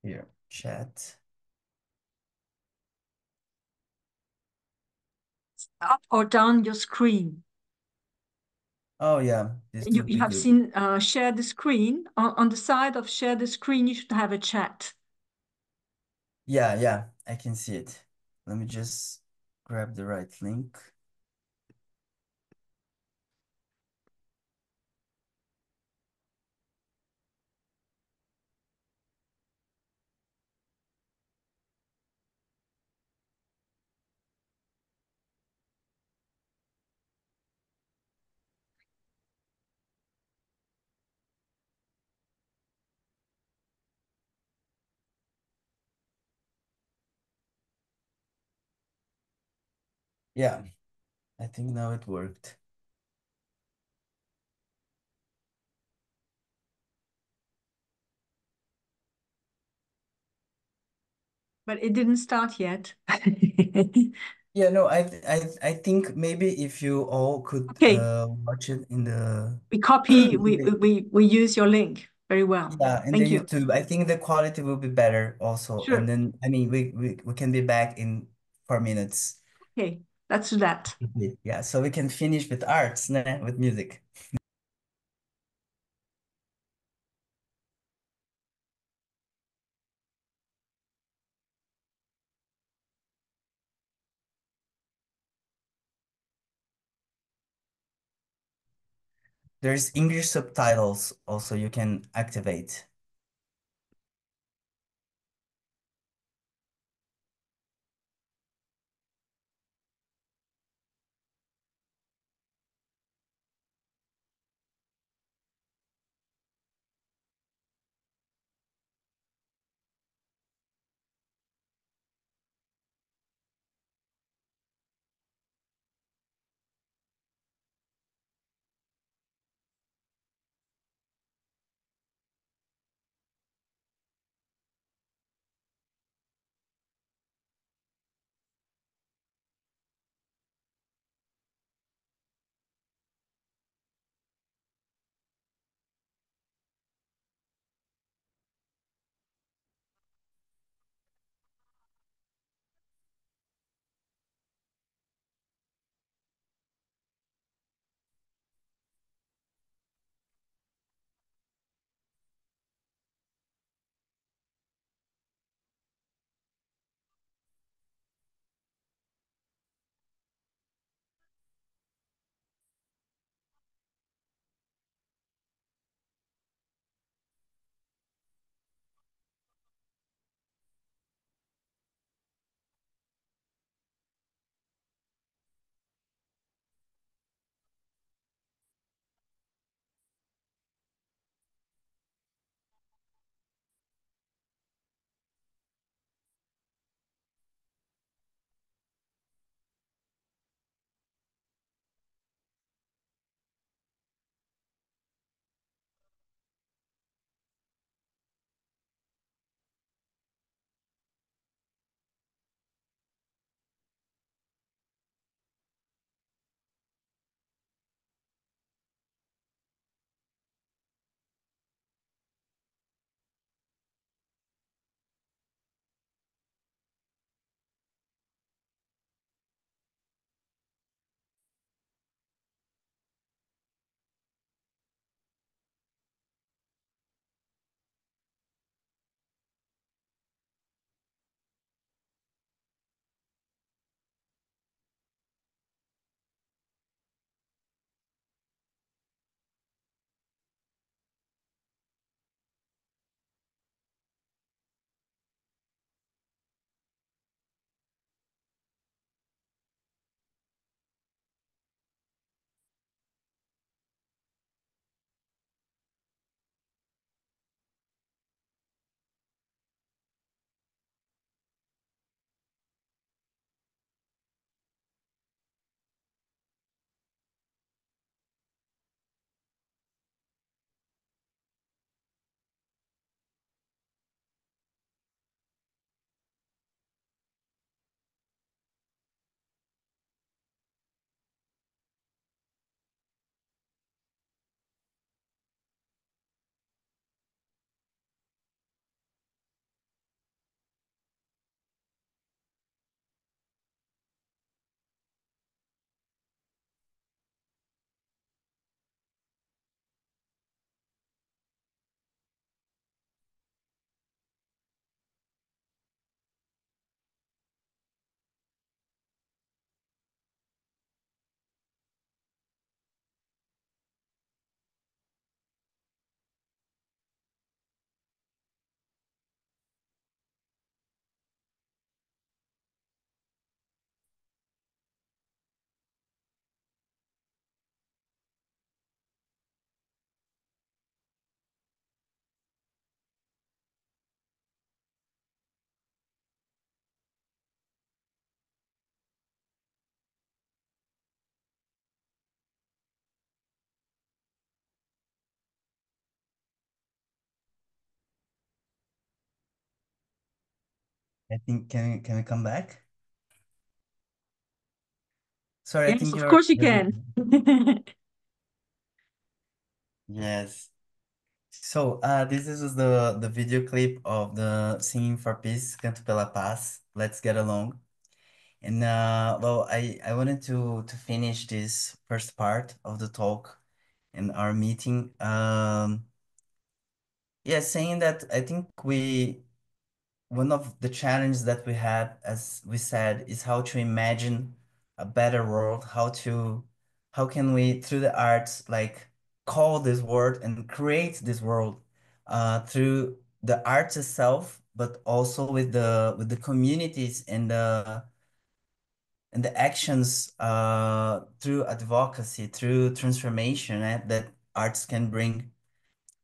here chat. Up or down your screen. Oh yeah, this You, would you be have good. seen share the screen. On the side of share the screen, you should have a chat. Yeah, I can see it. Let me just grab the right link. Yeah, I think now it worked. But it didn't start yet. Yeah, no, I think maybe if you all could Okay, watch it in the we copy, we use your link very well. yeah, in the Thank you. YouTube. I think the quality will be better also. Sure. And then I mean we can be back in 4 minutes. Okay, let's do that. Yeah, so we can finish with arts, né? With music. There's English subtitles also you can activate. I think can we come back? Sorry, I Yes, think of you're course you the can. video. Yes. So this is the video clip of the Singing for Peace, Canto pela Paz. Let's get along. And well, I wanted to finish this first part of the talk and our meeting. Yeah, saying that I think one of the challenges that we had, as we said, is how to imagine a better world, how can we, through the arts, like call this world and create this world through the arts itself, but also with the communities and the actions through advocacy, through transformation that arts can bring.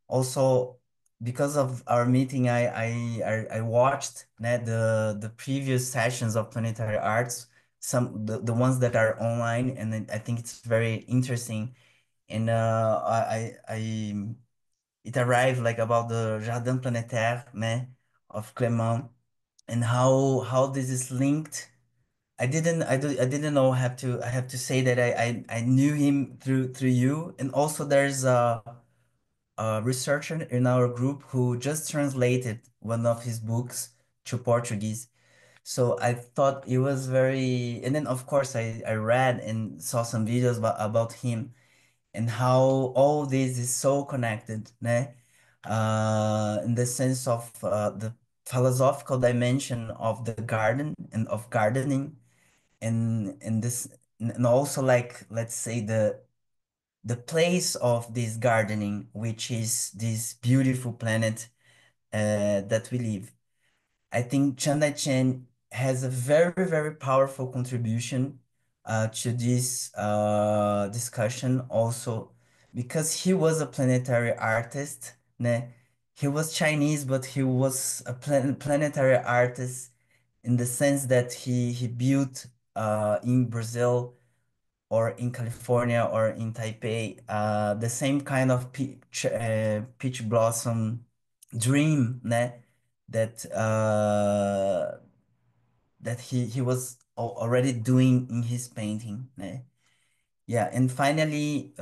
Also, because of our meeting, I watched the previous sessions of Planetary Arts, the ones that are online, and I think it's very interesting. And it arrived like about the Jardin Planétaire, né, of Clément, and how this is linked. I didn't know. I have to say that I knew him through you, and also there's a researcher in our group who just translated one of his books to Portuguese. So I thought it was very, and then of course I read and saw some videos about him and how all this is so connected, né? In the sense of the philosophical dimension of the garden and of gardening, and this, and also like let's say the place of this gardening, which is this beautiful planet that we live. I think Chang Dai-chien has a very, very powerful contribution to this discussion also because he was a planetary artist. Né? He was Chinese, but he was a planetary artist in the sense that he built in Brazil or in California or in Taipei, the same kind of peach blossom dream, né? That that he was already doing in his painting, né? Yeah, and finally,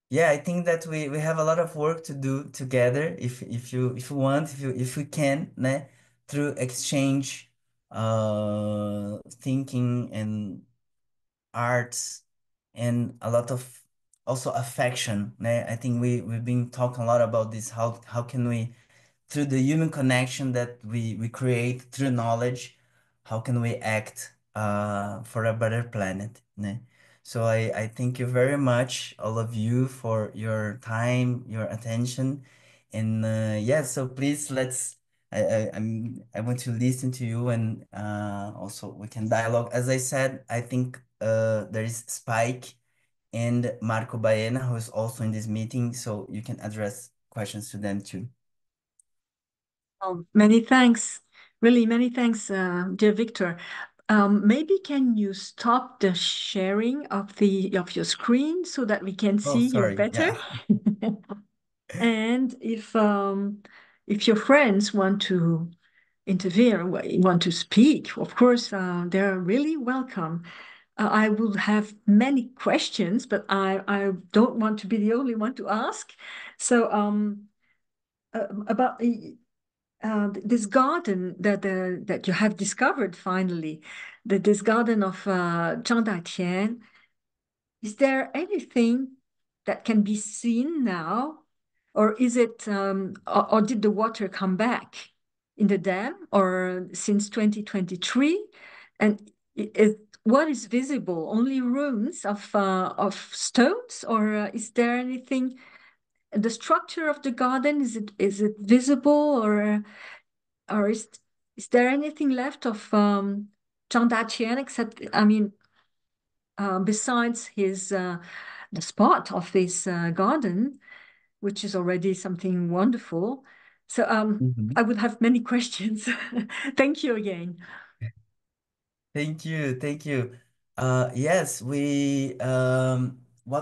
yeah, I think that we have a lot of work to do together if you want, if we can, né? Through exchange, thinking and arts and a lot of also affection. Né? I think we've been talking a lot about this. How can we, through the human connection that we create through knowledge, how can we act for a better planet? Né? So I thank you very much, all of you, for your time, your attention, and yeah. So please I want to listen to you and also we can dialogue. As I said, I think there is Spike and Marco Baena who is also in this meeting, so you can address questions to them too. Oh, many thanks. Really, many thanks, dear Victor. Maybe can you stop the sharing of your screen so that we can Oh, see you sorry. better? Yeah. And if your friends want to interfere, want to speak, of course, they're really welcome. I will have many questions, but I don't want to be the only one to ask. So about this garden that you have discovered finally, this garden of Chang Dai-chien, is there anything that can be seen now, or is it, or did the water come back in the dam, or since 2023? And what is visible? Only ruins of stones, or is there anything? The structure of the garden, is it visible, or is there anything left of Chang Dai-chien except, I mean, besides the spot of this garden, which is already something wonderful. So Mhm. I would have many questions. Thank you again. Thank you. Thank you. Yes, what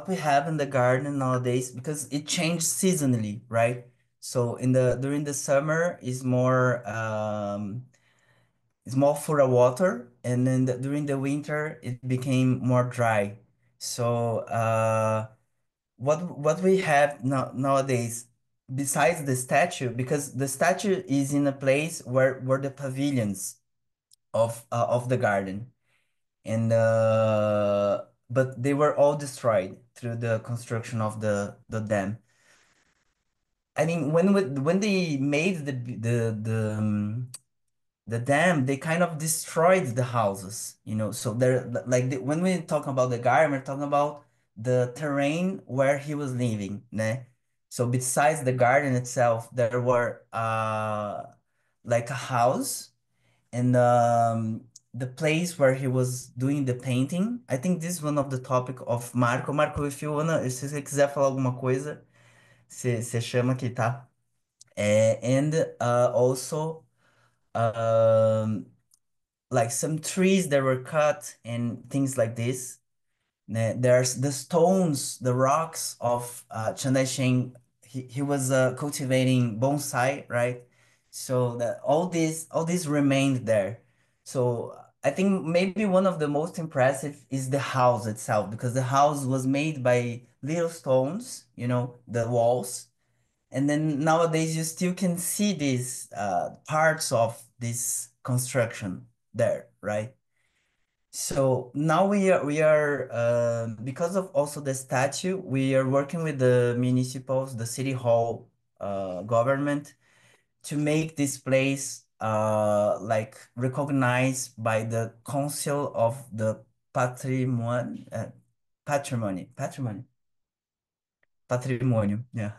we have in the garden nowadays, because it changed seasonally, right? So during the summer is more it's more full of water, and then during the winter it became more dry. So what we have nowadays, besides the statue, because the statue is in a place where the pavilions of the garden, and but they were all destroyed through the construction of the dam. I mean, when they made the dam, they kind of destroyed the houses, you know. So there, like when we talk about the garden, we're talking about the terrain where he was living, né? So besides the garden itself, there were like a house and the place where he was doing the painting. I think this is one of the topic of Marco. Marco, if you wanna, se você quiser falar alguma coisa, você chama aqui, tá? And also um, like some trees that were cut and things like this. There's the stones, the rocks of Chang Dai-chien. He was cultivating bonsai, right? So that all this remained there. So I think maybe one of the most impressive is the house itself, because the house was made by little stones, you know, the walls. And then nowadays you still can see these parts of this construction there, right? So now we are because of also the statue, we are working with the municipals, the city hall government to make this place like recognized by the Council of the Patrimony, Patrimônio, yeah.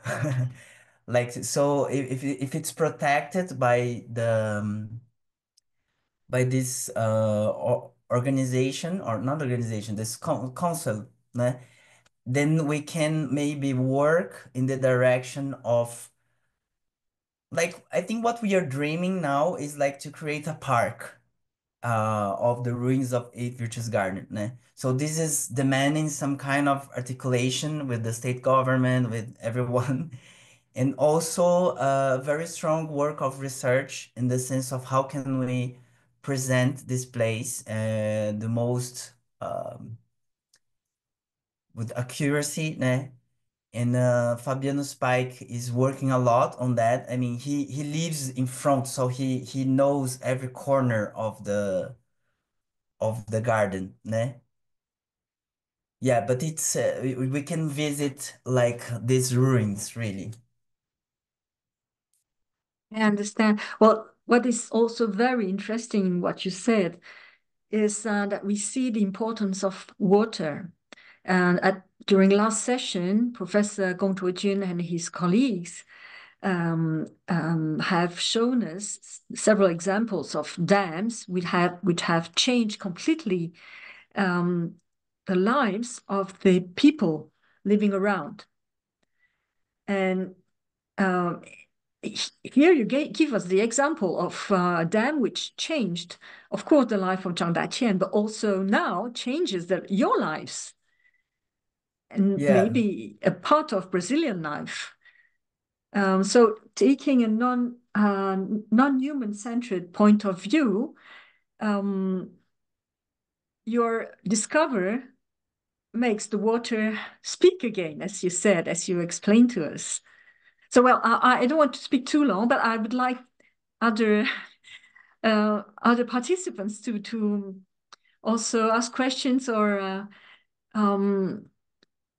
Like, so if it's protected by the by this organization, or not organization, this council, né? Then we can maybe work in the direction of, like, I think what we are dreaming now is like to create a park of the ruins of Eight Virtues Garden, né? So this is demanding some kind of articulation with the state government, with everyone. And also a very strong work of research in the sense of how can we present this place the most with accuracy, né? And Fabiano Spike is working a lot on that. I mean, he lives in front, so he knows every corner of the garden, né? Yeah, but it's we can visit like these ruins, really. I understand. Well, what is also very interesting in what you said is that we see the importance of water. And during last session, Professor Gong Jun and his colleagues have shown us several examples of dams which have changed completely the lives of the people living around. And here you give us the example of a dam which changed, of course, the life of Chang Dai-chien, but also now changes your lives and maybe a part of Brazilian life. So taking a non-human centered point of view, your discover makes the water speak again, as you said, as you explained to us. So, well, I don't want to speak too long, but I would like other participants to also ask questions, or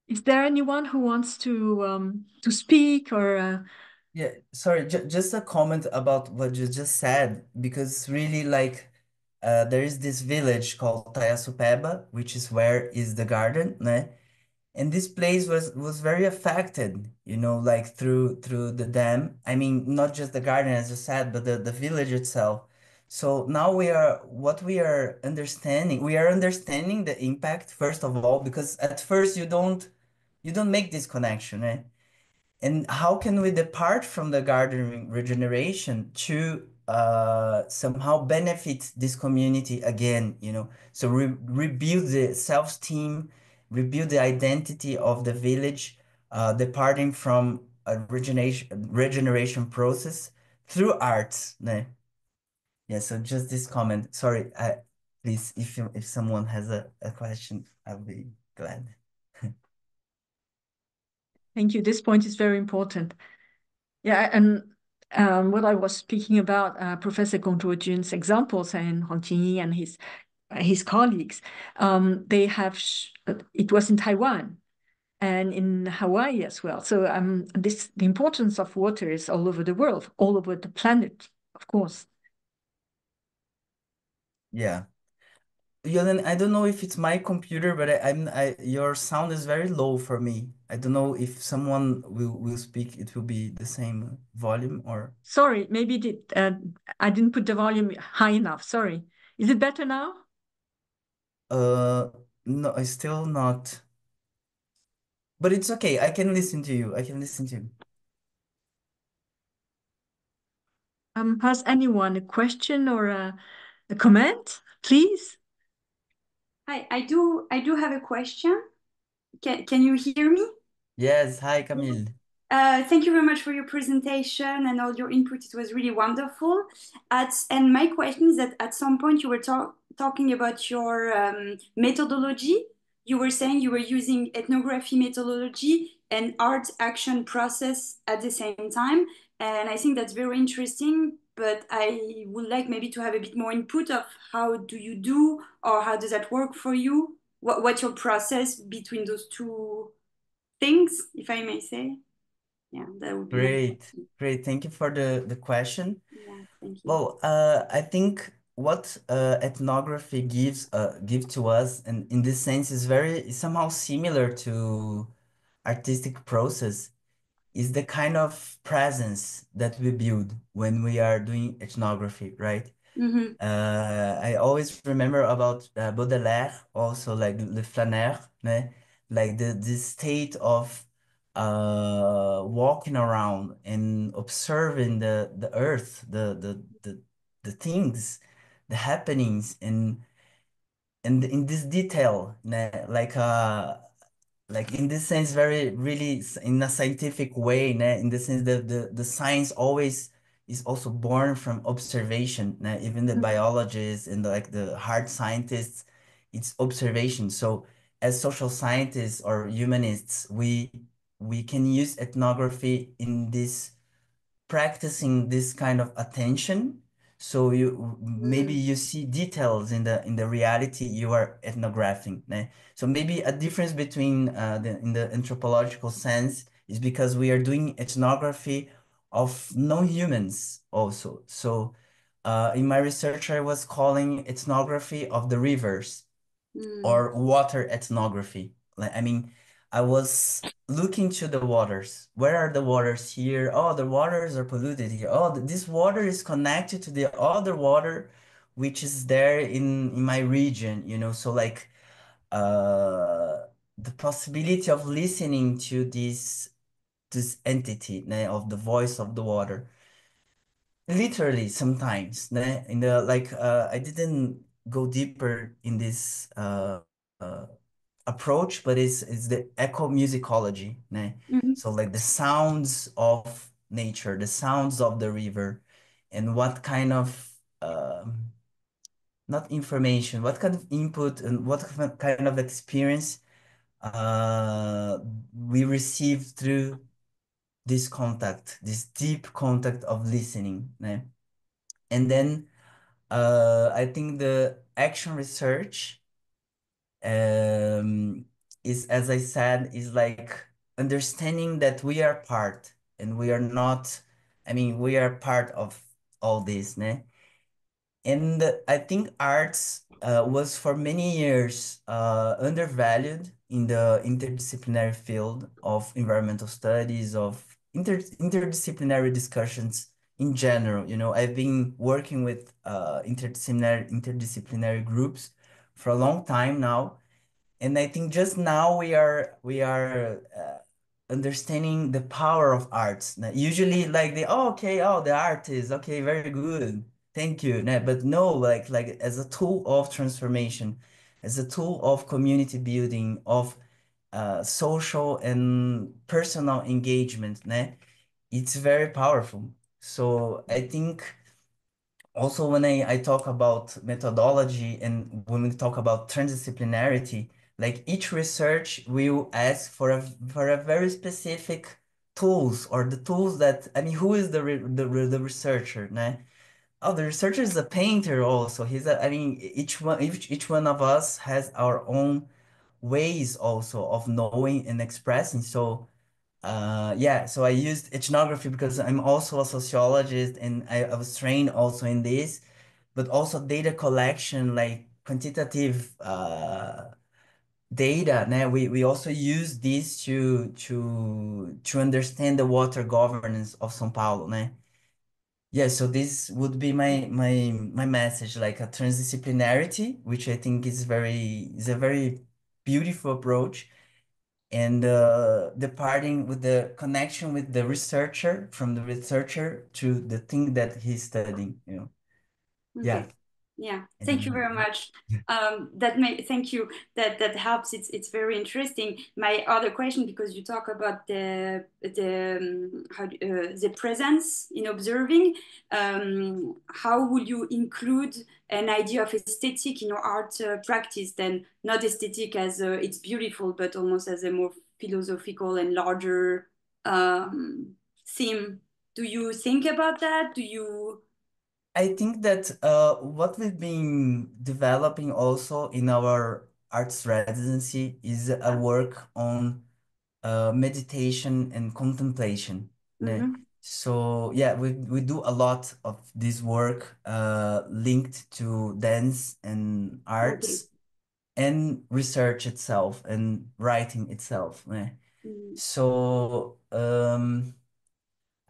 is there anyone who wants to speak, or Yeah, sorry, just a comment about what you just said, because really, like, there is this village called Taiaçupeba, which is where is the garden, né? And this place was very affected, you know, like through the dam. I mean, not just the garden, as you said, but the village itself. So now we are understanding the impact, first of all, because at first you don't make this connection, eh? And how can we depart from the garden regeneration to somehow benefit this community again, you know? So rebuild the self-esteem, rebuild the identity of the village, departing from a regeneration process through arts, né? Yeah, so just this comment. Sorry, please, if someone has a question, I'll be glad. Thank you. This point is very important. Yeah, and what I was speaking about, Professor Gong Zhuojun's examples and Huang Qingyi and his colleagues, they have it was in Taiwan and in Hawaii as well. So the importance of water is all over the world, all over the planet, of course. Yeah. Yolaine, I don't know if it's my computer, but your sound is very low for me. I don't know if someone will speak, it will be the same volume or. Sorry, maybe I didn't put the volume high enough. Sorry. Is it better now? No, it's still not. But it's okay. I can listen to you. I can listen to you. Has anyone a question or a comment, please? Hi, I do have a question. Can you hear me? Yes. Hi, Camille. Thank you very much for your presentation and all your input. It was really wonderful. And my question is that at some point you were talking about your methodology. You were saying you were using ethnography methodology and art action process at the same time. And I think that's very interesting, but I would like maybe to have a bit more input of how do you do, or how does that work for you? What's your process between those two things, if I may say? Yeah, that would be Great. Thank you for the question. Yeah, thank you. Well, I think what ethnography gives to us, and in this sense is somehow similar to artistic process, is the kind of presence that we build when we are doing ethnography, right? Mm-hmm. I always remember about Baudelaire, also like le flâneur, né? Like the state of walking around and observing the earth, the things, the happenings, and in this detail, né? Like in this sense, very really in a scientific way, né? In the sense that the science always is also born from observation, né? Even the biologists and like the hard scientists, it's observation. So as social scientists or humanists, we can use ethnography in this practicing this kind of attention. So maybe you see details in the reality you are ethnographing. Né? So maybe a difference between in the anthropological sense is because we are doing ethnography of non-humans also. So in my research, I was calling ethnography of the rivers or water ethnography. Like, I mean, I was looking to the waters. Where are the waters here? Oh, the waters are polluted here. Oh, this water is connected to the other water, which is there in my region, you know? So like the possibility of listening to this entity, né, of the voice of the water. Literally sometimes, né, in the like I didn't go deeper in this approach, but it's the ecomusicology, né? So like the sounds of nature, the sounds of the river, and what kind of not information, what kind of input and what kind of experience we receive through this contact, this deep contact of listening, né? And then I think the action research is, as I said, is like understanding that we are part and we are not, I mean, we are part of all this, né? And I think arts was for many years undervalued in the interdisciplinary field of environmental studies, of interdisciplinary discussions in general. You know, I've been working with interdisciplinary groups for a long time now, and I think just now we are understanding the power of arts. Now, usually, like the artist, okay, very good, thank you. But no, like as a tool of transformation, as a tool of community building, of social and personal engagement, né? It's very powerful. So I think also when I talk about methodology and when we talk about transdisciplinarity, like each research will ask for a very specific tools or the tools that, I mean, who is the researcher, né? Oh, the researcher is a painter also. I mean, each one of us has our own ways also of knowing and expressing. So yeah, so I used ethnography because I'm also a sociologist and I was trained also in this, but also data collection, like quantitative data. Né? We also use this to understand the water governance of São Paulo. Né? Yeah, so this would be my message, like a transdisciplinarity, which I think is a very beautiful approach, and departing with the connection with the researcher, from the researcher to the thing that he's studying, you know. Yeah. Okay. Yeah, thank you And very much. Thank you. That helps. It's very interesting. My other question, because you talk about the presence in observing, how would you include an idea of aesthetic in your art practice? Then not aesthetic as it's beautiful, but almost as a more philosophical and larger theme. Do you think about that? Do you? I think that what we've been developing also in our arts residency is a work on meditation and contemplation. Né? Mhm. So yeah, we do a lot of this work linked to dance and Okay. arts and research itself and writing itself. Né? Mm. So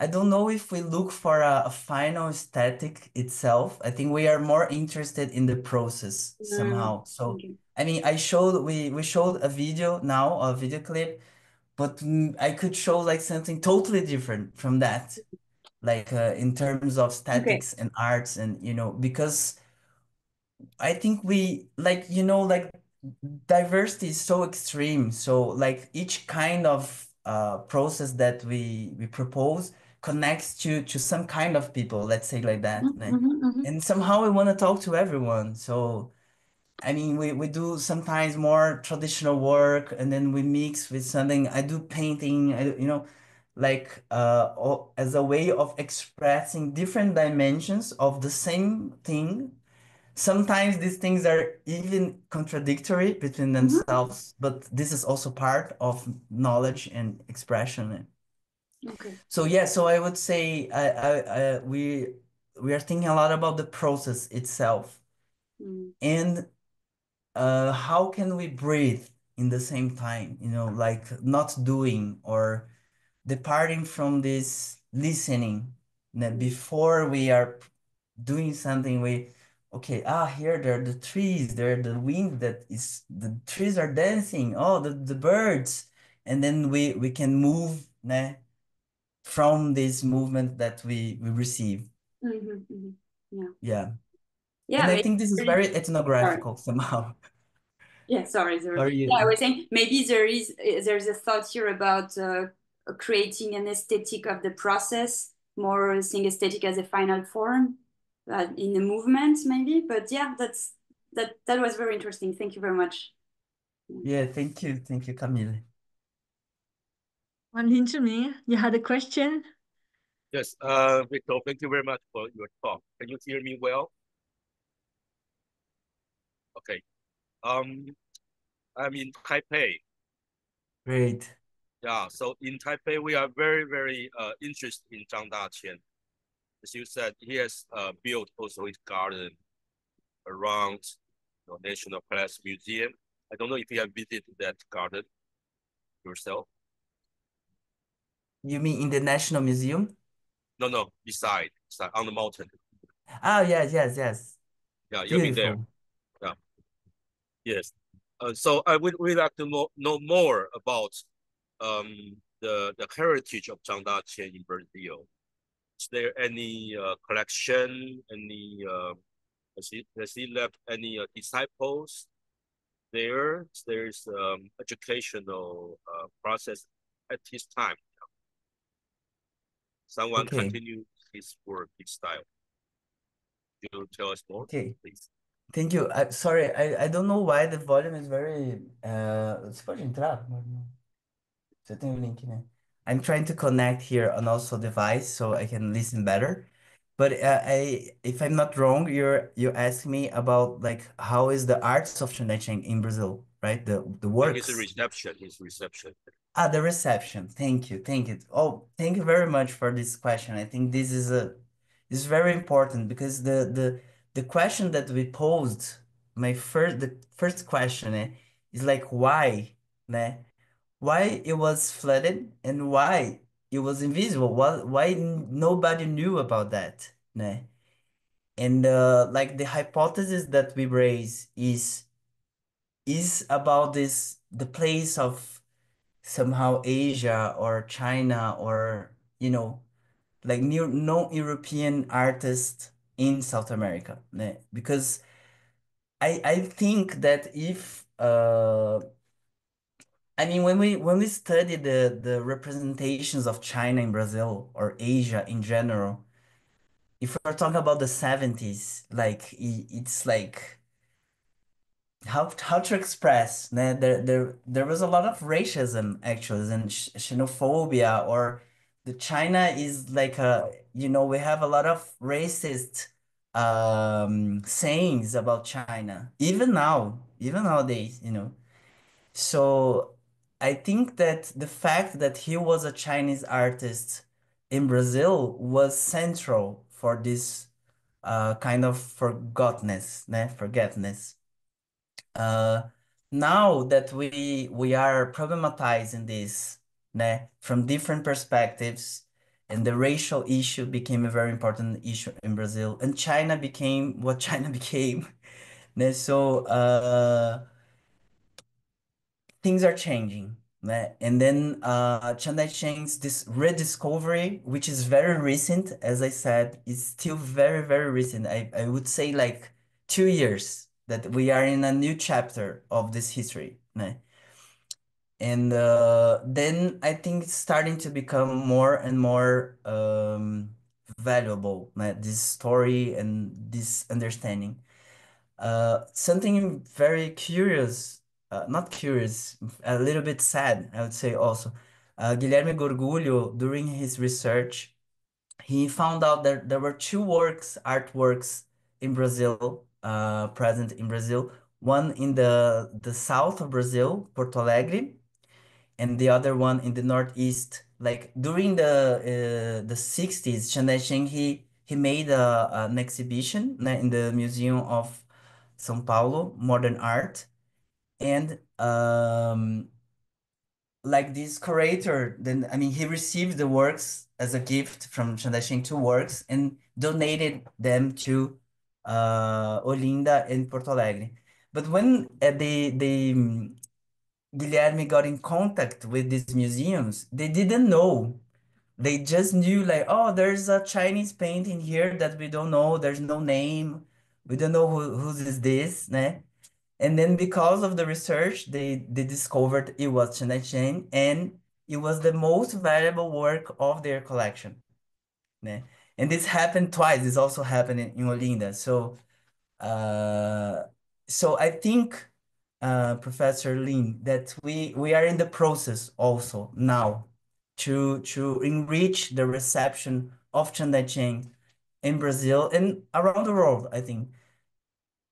I don't know if we look for a final aesthetic itself. I think we are more interested in the process somehow. So Okay. I mean, we showed a video now, a video clip, but I could show like something totally different from that, like in terms of Okay. statics and arts, and you know, because I think we like, you know, like diversity is so extreme. So like each kind of process that we propose connects to some kind of people, let's say like that. Mhm, Né? mhm, mhm. And somehow we want to talk to everyone. So I mean, we do sometimes more traditional work and then we mix with something. I do painting, you know, like as a way of expressing different dimensions of the same thing. Sometimes these things are even contradictory between Mhm. themselves, but this is also part of knowledge and expression. Okay. So yeah, so I would say we are thinking a lot about the process itself Mm. and how can we breathe in the same time, you know, like not doing or departing from this listening Mm. before we are doing something. Okay, here there are the trees, there are the wind that is, the trees are dancing, oh, the birds, and then we can move from this movement that we receive. Mhm, mhm. Yeah. Yeah, Yeah, and I maybe think this is there is, very sorry. ethnographical somehow. Yeah, sorry, sorry. Sorry, Yeah, I you. was saying maybe there's a thought here about creating an aesthetic of the process, more seeing aesthetic as a final form in the movement, maybe. But yeah, that was very interesting. Thank you very much. Yeah, thank you, Camille. Chi-Ming, you had a question? Yes, Victor, thank you very much for your talk. Can you hear me well? Okay. I'm in Taipei. Great. Yeah, so in Taipei, we are very, very interested in Chang Dai-chien. As you said, he has built also his garden around National Palace Museum. I don't know if you have visited that garden yourself. You mean in the National Museum? No, beside on the mountain. Oh, yes. Yeah, you've been there. Beautiful. Yeah, yes. So I would really like to know more about the heritage of Chang Dai-chien in Brazil. Is there any collection? Has he left any disciples? there's educational process at this time. Someone Okay. continue his work, his style. You tell us more, Okay. please. Thank you. Sorry, I don't know why the volume is very. Você pode entrar? Você tem o link, né? I'm trying to connect here on also device so I can listen better. But if I'm not wrong, you asked me about like how is the arts of Chan Dai-chien in Brazil, right? The works. His reception. The reception. Thank you. Thank you. Oh, thank you very much for this question. I think this is very important because the question that we posed, the first question is like why, né? Why it was flooded and why it was invisible. Why nobody knew about that, né? And like the hypothesis that we raise is about the place of somehow Asia or China or like new non-European artists in South America, né? Because I think that if I mean when we study the representations of China in Brazil or Asia in general, if we're talking about the 70s, like it's like how to express, né? There was a lot of racism actually and xenophobia or the China is like we have a lot of racist sayings about China even nowadays, so I think that the fact that he was a Chinese artist in Brazil was central for this kind of forgotteness, né? Forgetness. Now that we are problematizing this, né, from different perspectives, and the racial issue became a very important issue in Brazil, and China became what China became, né? So things are changing, né? And then Chiang Dai-chien's this rediscovery, which is very recent, as I said, is still very, very recent. I would say like 2 years that we are in a new chapter of this history, né? And then I think it's starting to become more and more valuable, né? This story and this understanding. Something very curious, not curious, a little bit sad, I would say also. Guilherme Gorgulho, during his research, he found out that there were two artworks in Brazil, present in Brazil. One in the south of Brazil, Porto Alegre, and the other one in the northeast. Like during the 60s, Chiang Dai-chien, he made an exhibition, né, in the Museum of São Paulo, Modern Art. And like this curator, then I mean he received the works as a gift from Chiang Dai-chien, two works, and donated them to Olinda and Porto Alegre. But when Guilherme got in contact with these museums, they didn't know. They just knew like, oh, there's a Chinese painting here that we don't know. There's no name. We don't know whose is this, né? And then because of the research, they discovered it was Chiang Dai-chien and it was the most valuable work of their collection, né? And this happened twice. This also happened in Olinda. So I think, Professor Lin, that we are in the process also now to enrich the reception of Chiang Dai-chien in Brazil and around the world, I think.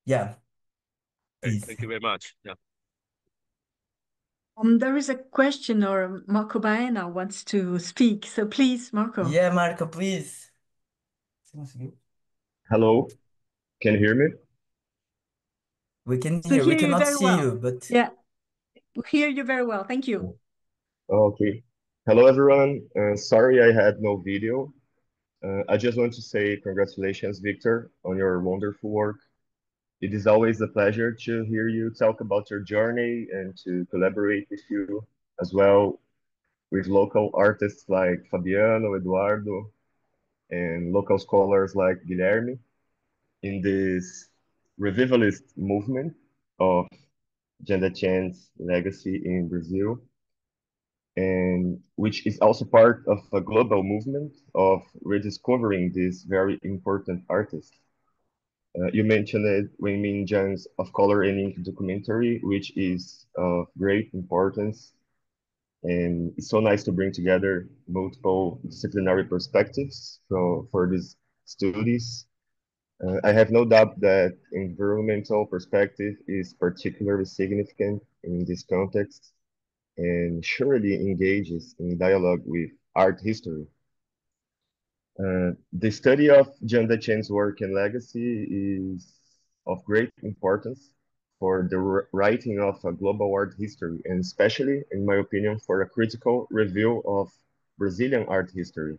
Yeah, Okay, please. thank you very much. Yeah. There is a question, or Marco Baena wants to speak. So please, Marco. Yeah, Marco, please. Você conseguiu? Hello, can you hear me? We can So hear. We hear you cannot very see well. you, but Yeah, we hear you very well. Thank you. Okay. Hello, everyone. Sorry I had no video. I just want to say congratulations, Victor, on your wonderful work. It is always a pleasure to hear you talk about your journey and to collaborate with you as well with local artists like Fabiano, Eduardo, and local scholars like Guilherme in this revivalist movement of Chang Dai-chien's legacy in Brazil, and which is also part of a global movement of rediscovering this very important artist. You mentioned it, Wei-Min Zhang's Of Color and Ink documentary, which is of great importance. And it's so nice to bring together multiple disciplinary perspectives for these studies. I have no doubt that environmental perspective is particularly significant in this context and surely engages in dialogue with art history. The study of Chang Dai-chien's work and legacy is of great importance for the writing of a global art history, and especially, in my opinion, for a critical review of Brazilian art history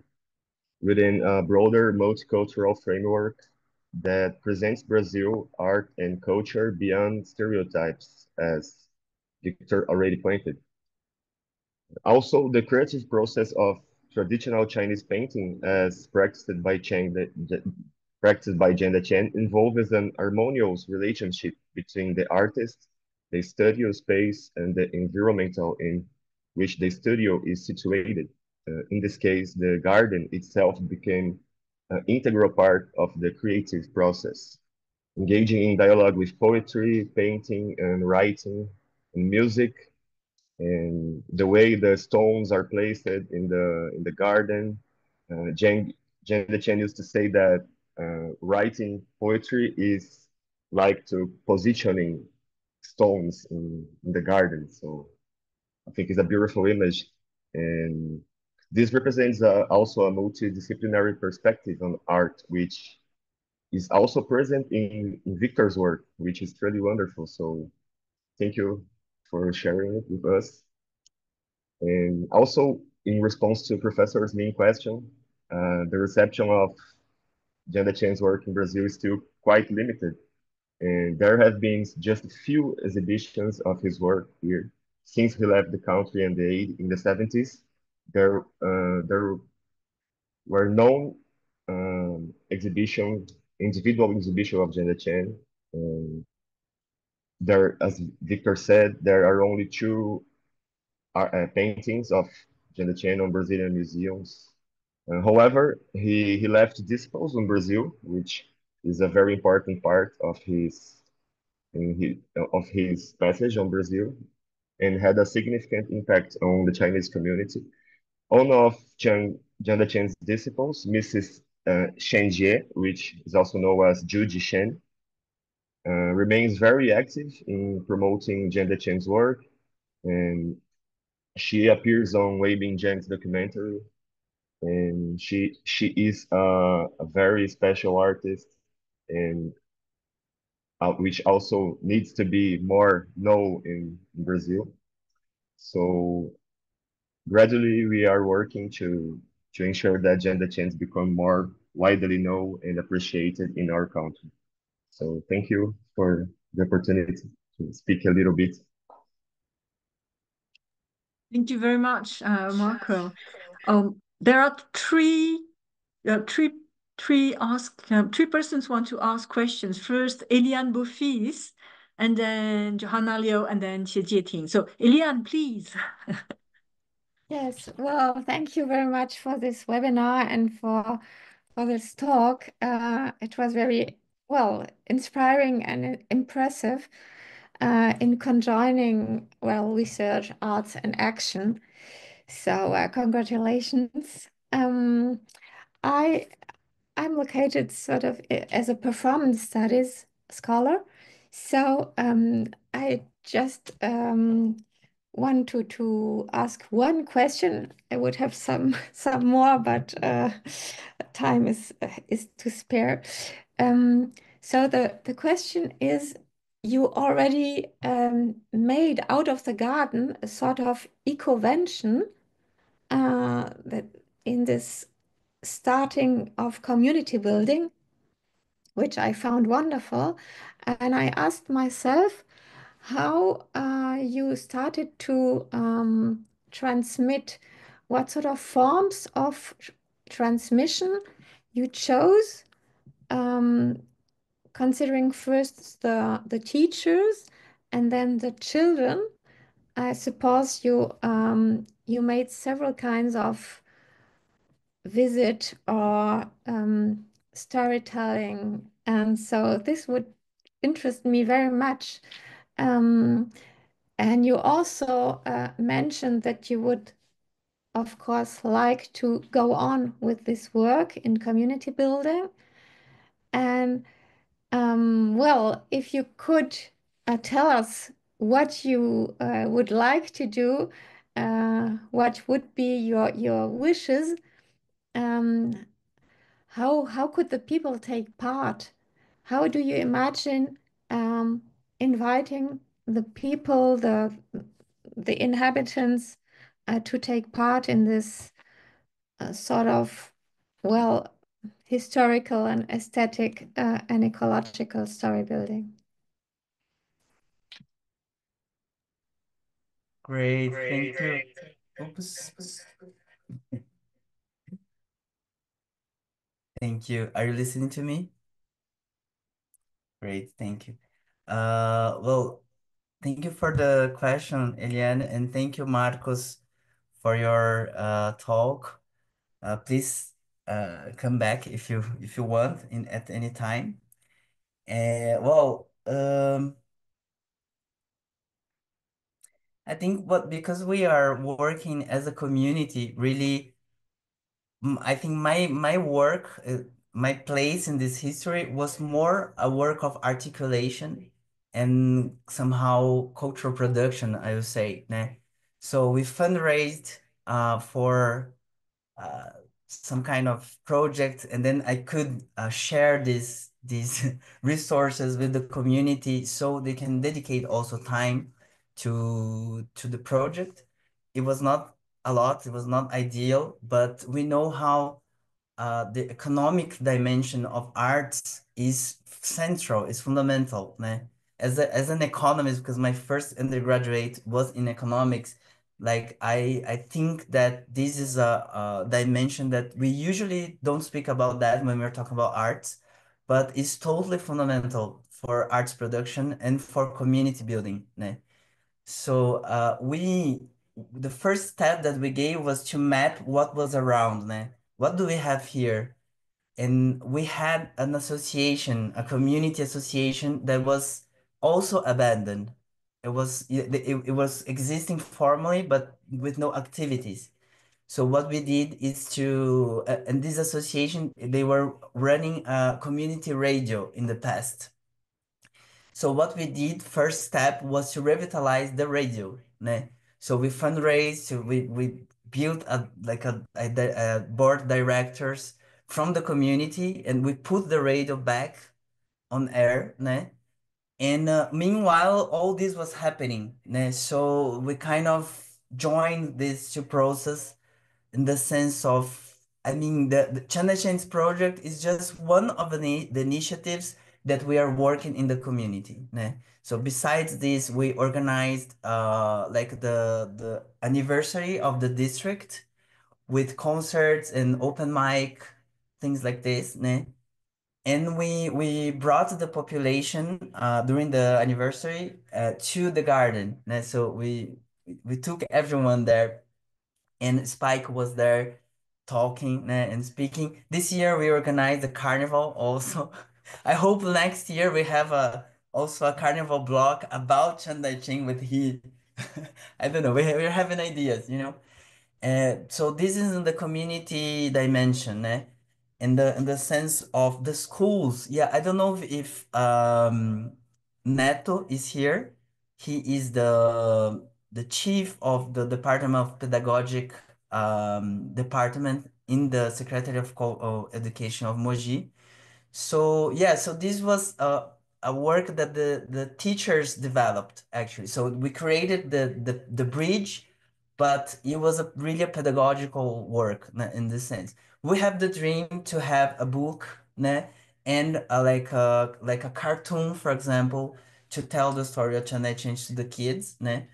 within a broader multicultural framework that presents Brazil art and culture beyond stereotypes, as Victor already pointed. Also, the creative process of traditional Chinese painting, as practiced by Chang Dai-chien, involves an harmonious relationship between the artist, the studio space, and the environmental in which the studio is situated. In this case, the garden itself became an integral part of the creative process, engaging in dialogue with poetry, painting, and writing, and music, and the way the stones are placed in the garden. Chang Dai-chien used to say that writing poetry is like to positioning stones in the garden. So I think it's a beautiful image, and this represents also a multidisciplinary perspective on art, which is also present in Victor's work, which is truly wonderful. So thank you for sharing it with us. And also, in response to Professor's main question, the reception of Chang Dai-chien's work in Brazil is still quite limited. And there have been just a few exhibitions of his work here since he left the country in the 70s. There were no individual exhibition of Chang Dai-chien. There, as Victor said, there are only two paintings of Chang Dai-chien on Brazilian museums. However, he left disciples in Brazil, which is a very important part of his passage on Brazil, and had a significant impact on the Chinese community. One of Chang Dai-chien's disciples, Mrs. Shen Jie, which is also known as Judy Shen, remains very active in promoting Chang Dai-chien's work, and she appears on Wei-Min Zhang's documentary, and she is a very special artist, and which also needs to be more known in Brazil. So gradually we are working to ensure that Chang Dai-chien become more widely known and appreciated in our country. So thank you for the opportunity to speak a little bit. Thank you very much, Marco. There are three persons want to ask questions. First, Eliane Beaufils, and then Johanna Liu, and then Xie Jieting. So, Eliane, please. Yes, well, thank you very much for this webinar and for this talk. It was very, well, inspiring and impressive in conjoining, well, research, arts, and action. So congratulations. I'm located sort of as a performance studies scholar. So I just want to ask one question. I would have some more, but time is to spare. So the question is, you already made out of the garden a sort of ecovention that in this starting of community building, which I found wonderful. And I asked myself how you started to transmit, what sort of forms of transmission you chose, considering first the teachers And then the children, I suppose you made several kinds of visit or storytelling. And so this would interest me very much. And you also mentioned that you would, of course, like to go on with this work in community building. And well, if you could tell us what you would like to do, what would be your wishes, how could the people take part? How do you imagine inviting the people, the inhabitants, to take part in this sort of, well, historical and aesthetic and ecological story building? Great, thank you. Oops. Thank you. Are you listening to me? Great, thank you. Well, thank you for the question, Eliane, and thank you, Marcos, for your talk. Please come back if you want at any time. Well, I think because we are working as a community, really, I think my work, my place in this history was more a work of articulation and somehow cultural production, I would say. Né? So we fundraised for uh, some kind of project, and then I could share these resources with the community so they can dedicate also time to the project. It was not a lot, it was not ideal, but we know how the economic dimension of arts is central, is fundamental. Né? As an economist, because my first undergraduate was in economics, like I think that this is a dimension that we usually don't speak about that when we're talking about arts, but it's totally fundamental for arts production and for community building. Né? So the first step that we gave was to map what was around. Né? What do we have here? And we had an association, a community association that was also abandoned. It was existing formally, but with no activities. So what we did is and this association, they were running a community radio in the past. So what we did, first step was to revitalize the radio. Né? So we fundraised, we built a board directors from the community, and we put the radio back on air. Né? And meanwhile, all this was happening. Né? So we kind of joined this two process in the sense of, I mean, the Chang Dai-chien's project is just one of the initiatives that we are working in the community. Né? So besides this, we organized like the anniversary of the district with concerts and open mic, things like this. Né? And we brought the population during the anniversary to the garden. Né? So we took everyone there, and Spike was there talking and speaking. This year we organized a carnival also. I hope next year we have also a carnival block about Chang Dai-chien with he. I don't know. We're having ideas, you know. So this is in the community dimension, eh? In the sense of the schools. Yeah, I don't know if Neto is here. He is the chief of the Department of Pedagogic department in the Secretary of Education of Mogi. So yeah, so this was a work that the teachers developed actually. So we created the bridge, but it was really a pedagogical work in this sense. We have the dream to have a book, né, and like a cartoon, for example, to tell the story of Chang Dai-chien to the kids, né?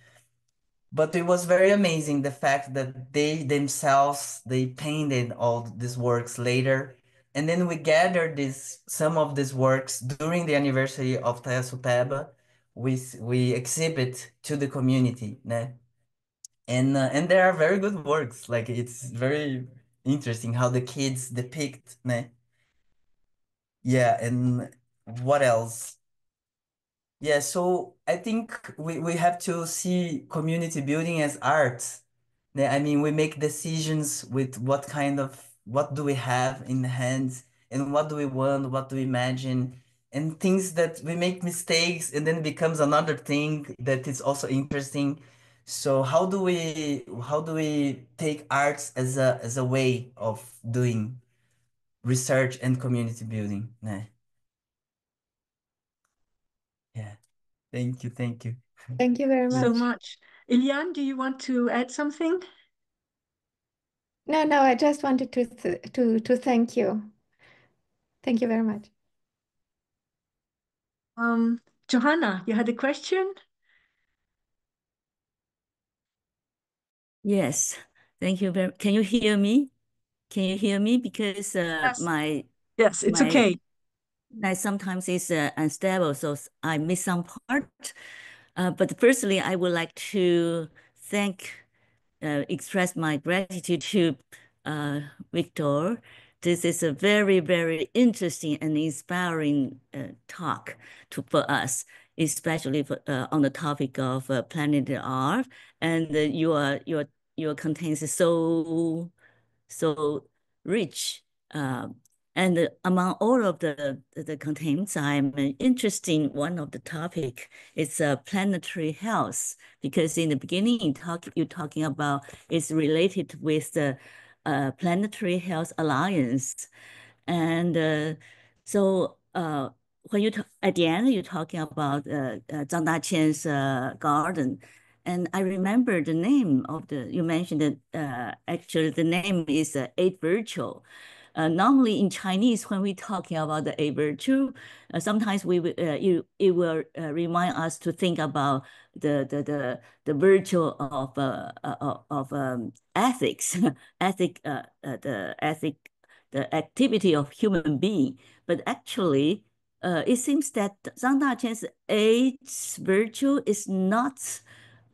But it was very amazing the fact that they themselves they painted all these works later, and then we gathered some of these works during the anniversary of Taiaçupeba. we exhibit to the community, né? And there are very good works. Like it's very interesting how the kids depict, né? Yeah, and what else? Yeah, so I think we have to see community building as art. I mean, we make decisions with what do we have in the hands, and what do we want, what do we imagine, and things that we make mistakes, and then becomes another thing that is also interesting. So how do we take arts as a way of doing research and community building? Né? Yeah. Thank you. Thank you very much. So much. Eliane, do you want to add something? No, I just wanted to thank you. Thank you very much. Johanna, you had a question? Yes, thank you very. Can you hear me? Can you hear me? Because Yes. my Yes, it's my okay. sometimes is unstable, so I miss some part. But firstly, I would like to express my gratitude to Victor. This is a very, very interesting and inspiring talk for us, especially on the topic of planetary art. And your content is so rich. And among all of the contents, I'm interested in one of the topic. It's planetary health, because in the beginning you're talking about it's related with the Planetary Health Alliance, and so when at the end you're talking about Chang Dai-chien's garden. And I remember the name of you mentioned that actually the name is Eight Virtue. Normally in Chinese, when we talking about the Eight Virtue, sometimes it will remind us to think about the virtue of ethics, the activity of human being. But actually, it seems that Zhang Daiqian's eighth virtue is not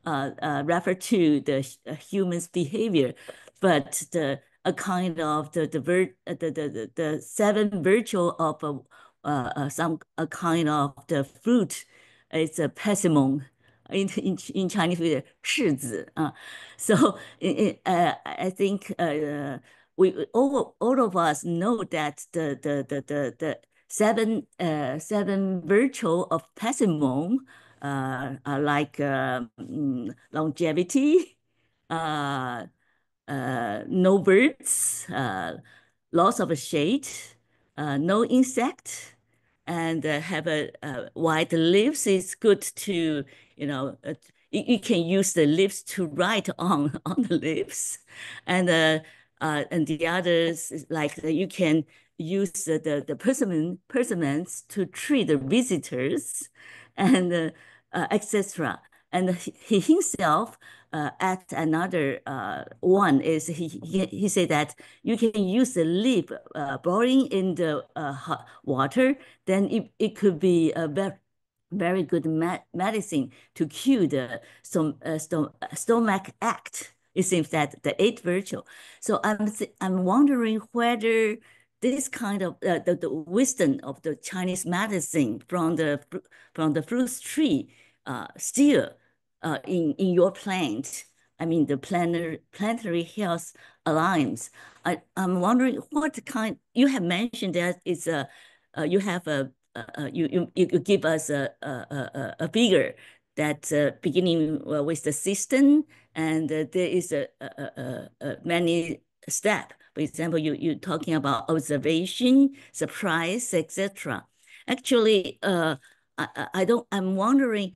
referred to the human's behavior, but a kind of the seven virtue of a kind of the fruit. It's a persimmon. In Chinese, we 柿子. So I think we all of us know that the seven virtue of persimmon are like longevity, no birds, loss of a shade, no insect, and have a white leaves. Is good to, you can use the leaves to write on the leaves, and the others is like you can use the persimmons to treat the visitors, and etc. And he himself at another one is he said that you can use the leaf boiling in the hot water, then it could be a very good medicine to cure the stomach ache. It seems that the eighth virtue. So I'm wondering whether this kind of the wisdom of the Chinese medicine from the fruit tree still in your plant. I mean the Planetary Health Alliance. I'm wondering what kind you have mentioned that it's you have you give us a figure that beginning with the system, and there is a many steps. For example, you're talking about observation, surprise, etc. Actually, I'm wondering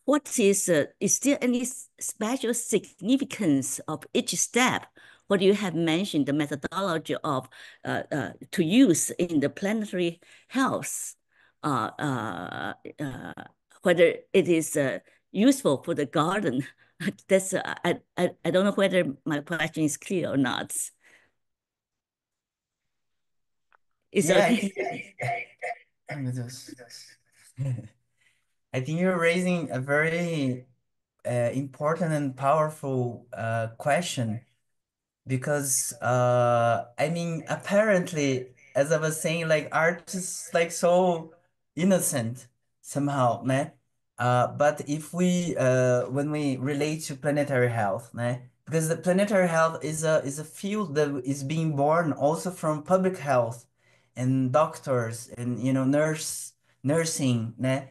what is there any special significance of each step? What you have mentioned, the methodology of to use in the planetary health, whether it is useful for the garden. That's I don't know whether my question is clear or not. It's Yeah, okay. Oh, meu Deus. I think you're raising a very important and powerful question because I mean, apparently, as I was saying, like art is like so innocent somehow, né? But if we when we relate to planetary health, né? Because the planetary health is a field that is being born also from public health and doctors and nursing, né?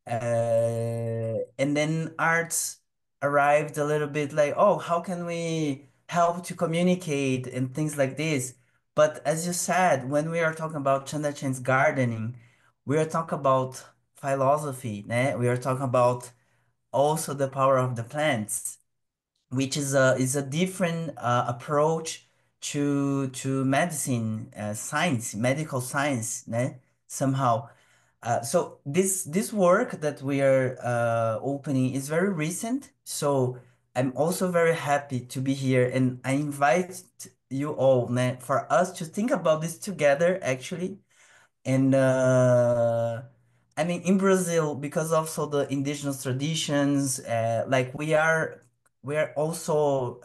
And then arts arrived a little bit like, oh, how can we help to communicate and things like this? But as you said, when we are talking about Chang Dai-chien's gardening, we are talking about philosophy, né? We are talking about also the power of the plants, which is a different approach to medicine, science, medical science, né? Somehow. So this work that we are opening is very recent. So I'm also very happy to be here, and I invite you all, né, for us to think about this together, actually. And I mean, in Brazil, because also the indigenous traditions, like we are also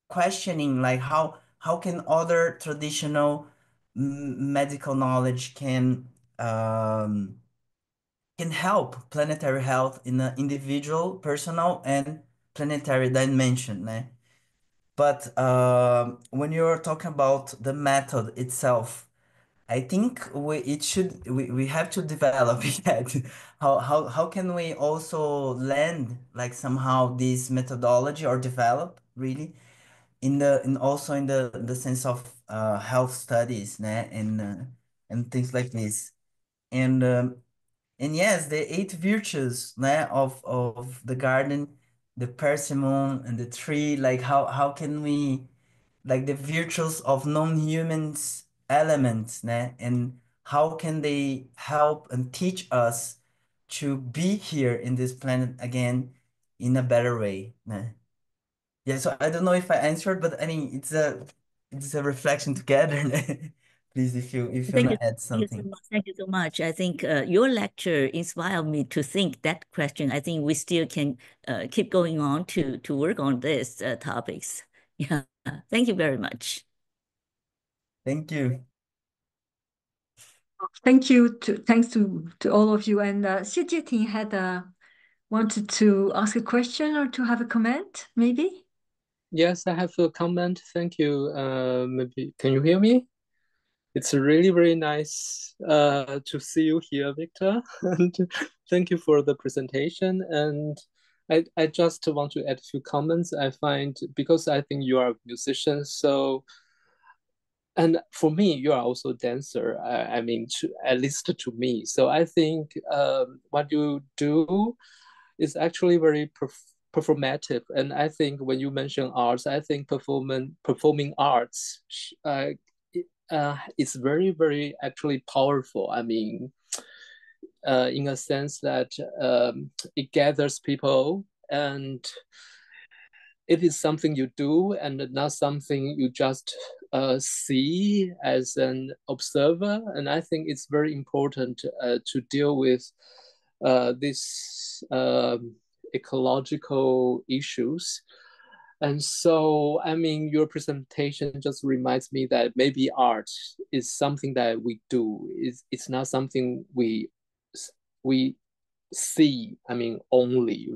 questioning like how can other traditional medical knowledge can help planetary health in an individual, personal, and planetary dimension, né? But when you're talking about the method itself, I think we have to develop yet. How can we also lend like somehow this methodology or develop really in also in the sense of health studies, né? And things like this. And and yes, the eight virtues, né, of the garden, the persimmon and the tree, like how can we like the virtues of non-humans elements, né? And how can they help and teach us to be here in this planet again in a better way, né? Yeah, so I don't know if I answered, but I mean it's a reflection together, né? Please, if you Thank wanna you. add Thank you so something. much. Thank you so much. I think your lecture inspired me to think that question. I think we still can keep going on to work on these topics. Yeah. Thank you very much. Thank you. Thanks to all of you. And Xie Jieting had wanted to ask a question or to have a comment, maybe? Yes, I have a comment. Thank you. Maybe can you hear me? It's really very nice to see you here, Victor. And thank you for the presentation. And I just want to add a few comments. I find because I think you are a musician, so and for me, you are also a dancer. I mean, at least to me. So I think what you do is actually very performative. And I think when you mention arts, I think performing arts is very, very actually powerful. I mean, in a sense that it gathers people and it is something you do and not something you just see as an observer. And I think it's very important to deal with these ecological issues. And so, I mean, your presentation just reminds me that maybe art is something that we do. It's not something we see. I mean, only,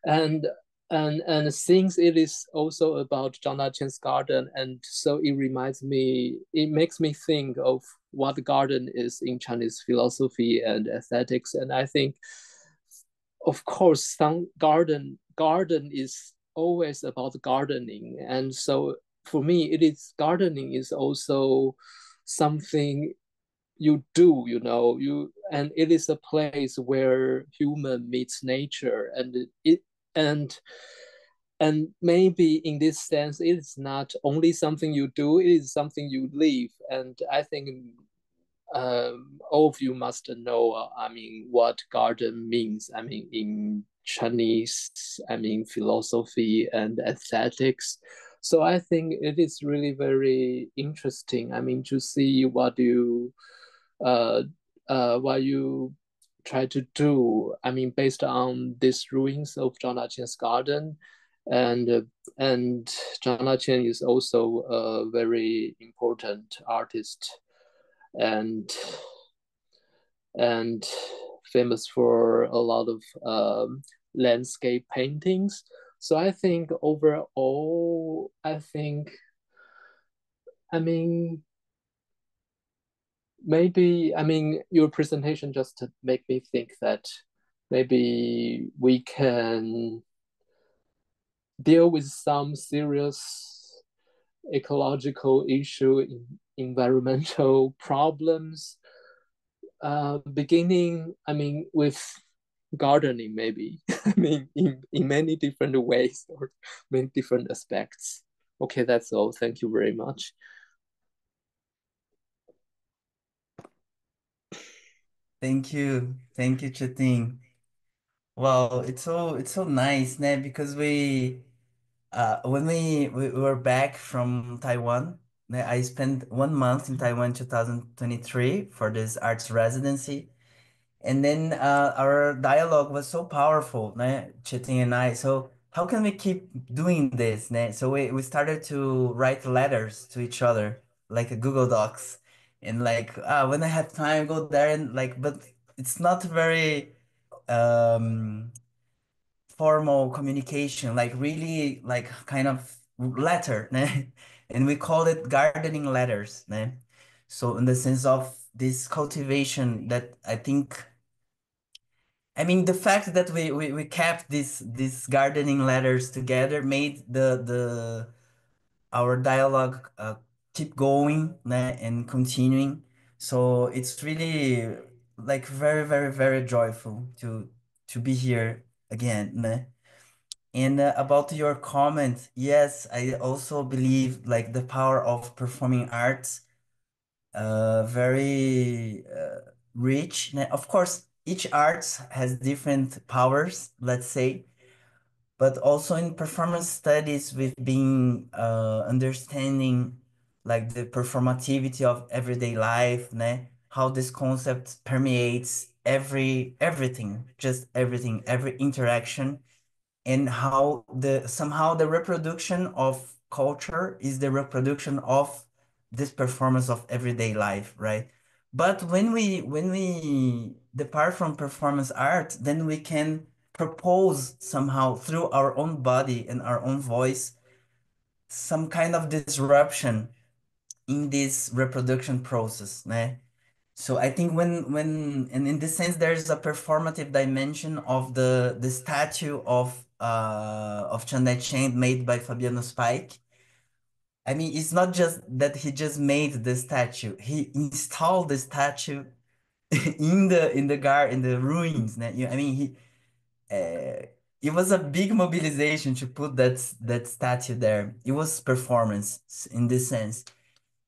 and and since it is also about Chang Dai-chien's garden, and so it makes me think of what the garden is in Chinese philosophy and aesthetics. And I think, of course, some garden is always about gardening. And so for me, gardening is also something you do, and it is a place where human meets nature, and maybe in this sense, it is not only something you do, it is something you live. And I think all of you must know, I mean, what garden means. I mean, in Chinese, I mean, philosophy and aesthetics. So I think it is really very interesting. I mean, to see what you try to do, I mean, based on these ruins of Chang Dai-chien's garden. And Chang Dai-chien is also a very important artist and famous for a lot of landscape paintings. So I think overall, I mean, maybe, I mean, your presentation just make me think that maybe we can deal with some serious ecological issue, environmental problems, beginning, I mean, with gardening, maybe. I mean, in many different ways or many different aspects. Okay, that's all. Thank you very much. Thank you, Chiting. Wow, it's so nice, né? Because when we were back from Taiwan, né, I spent 1 month in Taiwan 2023 for this arts residency. And then our dialogue was so powerful, né, Chiting and I. So how can we keep doing this, né? So we started to write letters to each other, like a Google Docs. And like, when I have time, go there and like, but it's not very um formal communication, like really like kind of letter, né? And we call it gardening letters, né? So in the sense of this cultivation that I think, I mean, the fact that we kept these gardening letters together made the our dialogue keep going, né, and continuing. So it's really like very, very, very joyful to be here again, né? And about your comment, yes, I also believe like the power of performing arts, very rich. Of course, each art has different powers, let's say, but also in performance studies, we've been understanding like the performativity of everyday life, né? How this concept permeates everything, just everything, every interaction, and how somehow the reproduction of culture is the reproduction of this performance of everyday life, right? But when we depart from performance art, then we can propose somehow through our own body and our own voice some kind of disruption in this reproduction process, né? So I think and in this sense there's a performative dimension of the statue of Chang Dai-chien made by Fabiano Spike. I mean, it's not just that he just made the statue; he installed the statue in the ruins. I mean, it was a big mobilization to put that statue there. It was performance in this sense.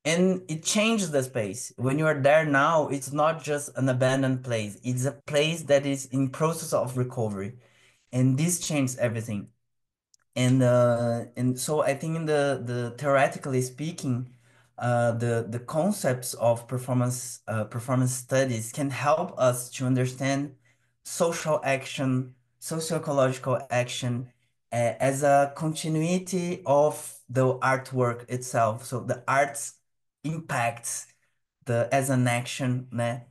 And it changed the space. When you are there now, it's not just an abandoned place. It's a place that is in process of recovery. And this changed everything. And so I think in the theoretically speaking, the concepts of performance studies can help us to understand social action, socio-ecological action, as a continuity of the artwork itself. So the arts impacts as an action, né,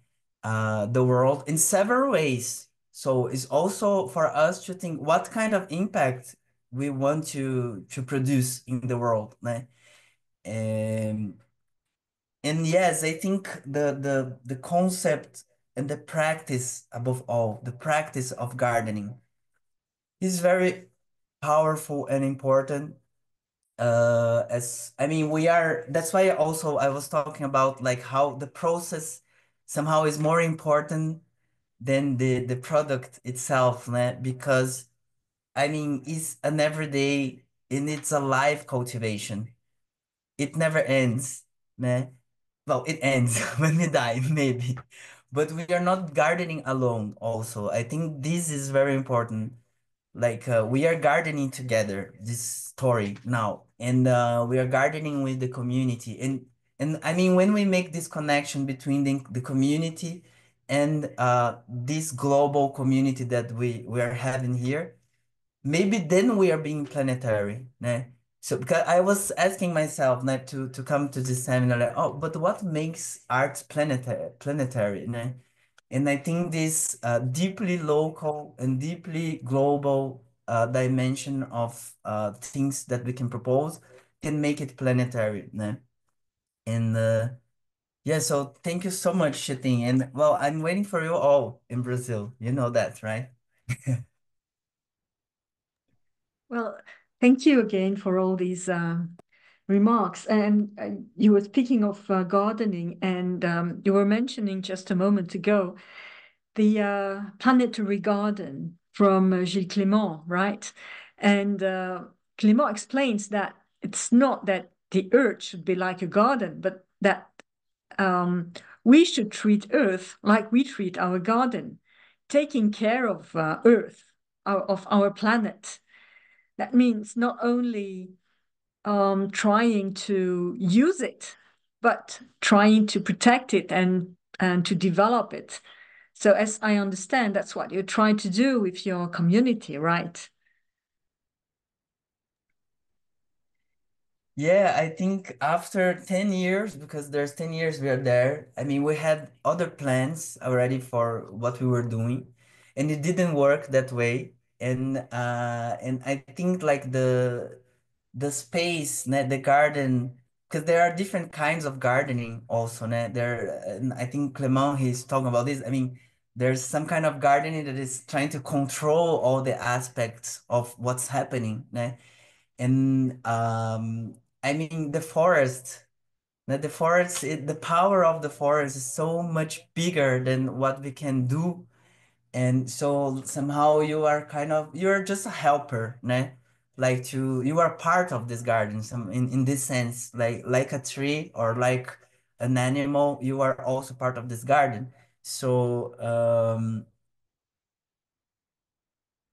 the world in several ways. So it's also for us to think what kind of impact we want to produce in the world, né? And yes, I think the concept and the practice, above all, the practice of gardening is very powerful and important. As I mean, that's why also I was talking about like how the process somehow is more important than the product itself, né? Because I mean, it's an everyday and it's a live cultivation. It never ends, né? Well, it ends when we die, maybe. But we are not gardening alone also. I think this is very important. Like we are gardening together, this story now. And we are gardening with the community. And I mean, when we make this connection between the community and this global community that we are having here, maybe then we are being planetary, né? So because I was asking myself, né, to come to this seminar, like, oh, but what makes art planetary, né? And I think this deeply local and deeply global dimension of things that we can propose can make it planetary, né? And yeah, so thank you so much, Chiting. And well, I'm waiting for you all in Brazil. You know that, right? Well, thank you again for all these remarks. And you were speaking of gardening, and you were mentioning just a moment ago the Planetary Garden from Gilles Clément, right? And Clément explains that it's not that the earth should be like a garden, but that we should treat Earth like we treat our garden, taking care of Earth, of our planet. That means not only trying to use it, but trying to protect it and to develop it. So as I understand, that's what you're trying to do with your community, right? Yeah, I think after 10 years, because there's 10 years we are there, I mean, we had other plans already for what we were doing, and it didn't work that way. And I think like the space, né, the garden, because there are different kinds of gardening also, né? There, and I think Clement, he's talking about this. I mean, there's some kind of gardening that is trying to control all the aspects of what's happening, né? And I mean, the forest, the forest, the power of the forest is so much bigger than what we can do. And so somehow you are kind of, you're just a helper, né? Like you are part of this garden, in this sense, like a tree or like an animal, you are also part of this garden. So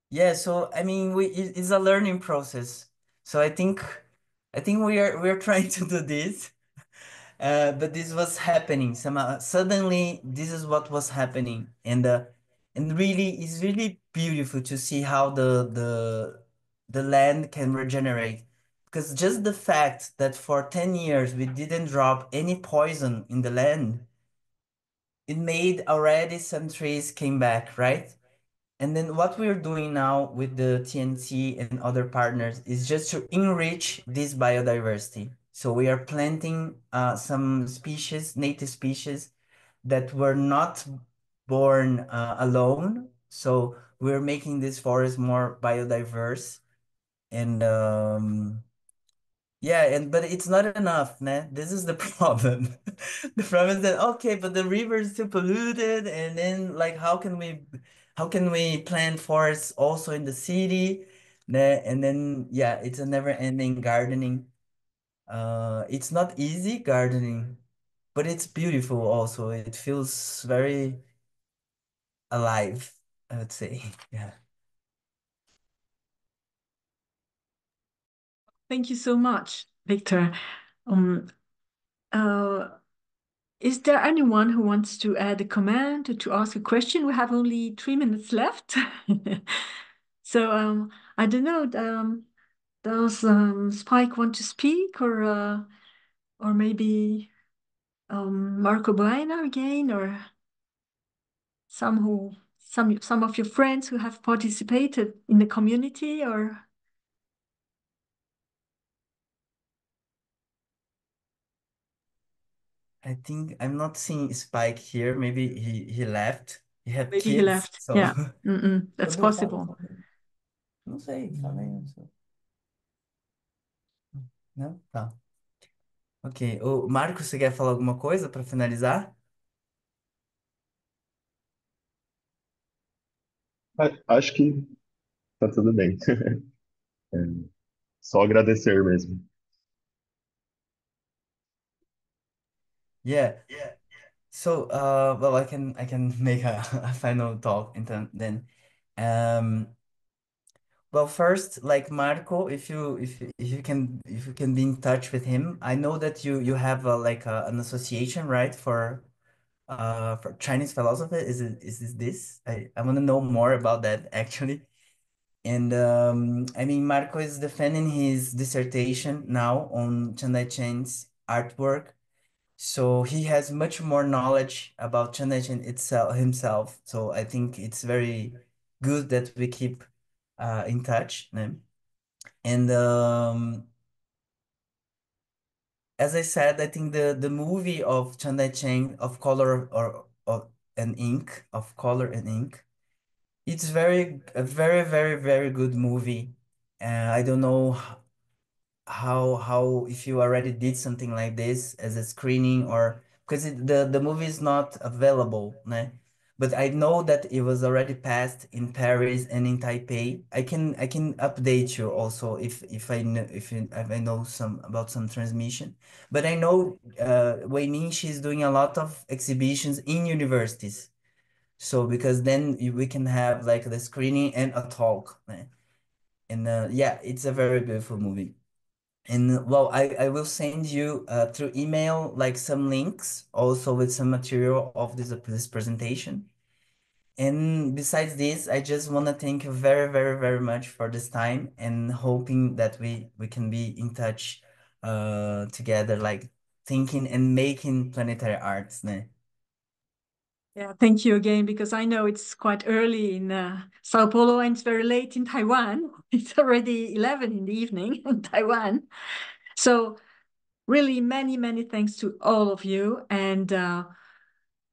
yeah, so I mean, it's a learning process. So I think we are trying to do this, but this was happening somehow. Suddenly, this is what was happening, and really, it's really beautiful to see how the land can regenerate. Because just the fact that for 10 years we didn't drop any poison in the land, it made already some trees came back, right? And then what we're doing now with the TNC and other partners is just to enrich this biodiversity. So we are planting some species, native species that were not born alone. So we're making this forest more biodiverse. And yeah, but it's not enough, né? This is the problem. The problem is that okay, but the river is too polluted, and then like how can we plant forests also in the city? Né? And then yeah, it's a never-ending gardening. It's not easy gardening, but it's beautiful also. It feels very alive, I would say. Yeah. Thank you so much, Victor. Um, uh, is there anyone who wants to add a comment or to ask a question? We have only 3 minutes left. So I don't know, does Spike want to speak or maybe Marco Buena again, or some of your friends who have participated in the community, or I think I'm not seeing Spike here. Maybe he left. He had maybe he kids, left. so. Yeah, that's Rodolfo, fala, possible. fala. Não sei, fala aí. Não? Tá. Ok. O Marco, você quer falar alguma coisa para finalizar? Acho que tá tudo bem. É, só agradecer mesmo. Yeah. So, well, I can make a final talk and then, well, first, like Marco, if you can be in touch with him, I know that you have like an association, right, for for Chinese philosophy. Is this? I want to know more about that actually. And I mean, Marco is defending his dissertation now on Chang Dai-chien's artwork. So he has much more knowledge about Chang Dai-chien himself. So I think it's very good that we keep in touch. And as I said, I think the movie of Chang Dai-chien of color and ink, of color and ink, it's a very good movie. I don't know how if you already did something like this as a screening, or because the movie is not available, né? But I know that it was already passed in Paris and in Taipei. I can update you also if I know if I know some about some transmission. But I know Wei Ming, she's doing a lot of exhibitions in universities. So because then we can have like the screening and a talk, né? And yeah, it's a very beautiful movie. And well, I will send you through email like some links also with some material of this presentation. And besides this, I just want to thank you very much for this time, and hoping that we can be in touch together, like thinking and making planetary arts. Né? Yeah, thank you again, because I know it's quite early in Sao Paulo and it's very late in Taiwan. It's already 11 in the evening in Taiwan. So really many thanks to all of you, and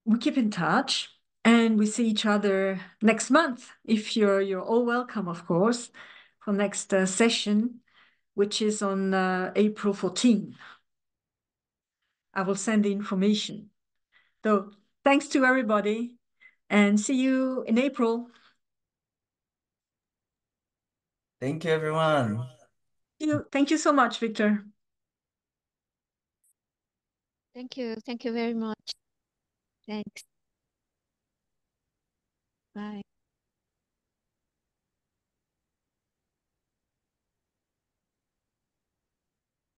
we keep in touch, and we see each other next month. If you're all welcome, of course, for next session, which is on April 14. I will send the information. So thanks to everybody, and see you in April. Thank you, everyone. Thank you so much, Victor. Thank you very much. Thanks. Bye.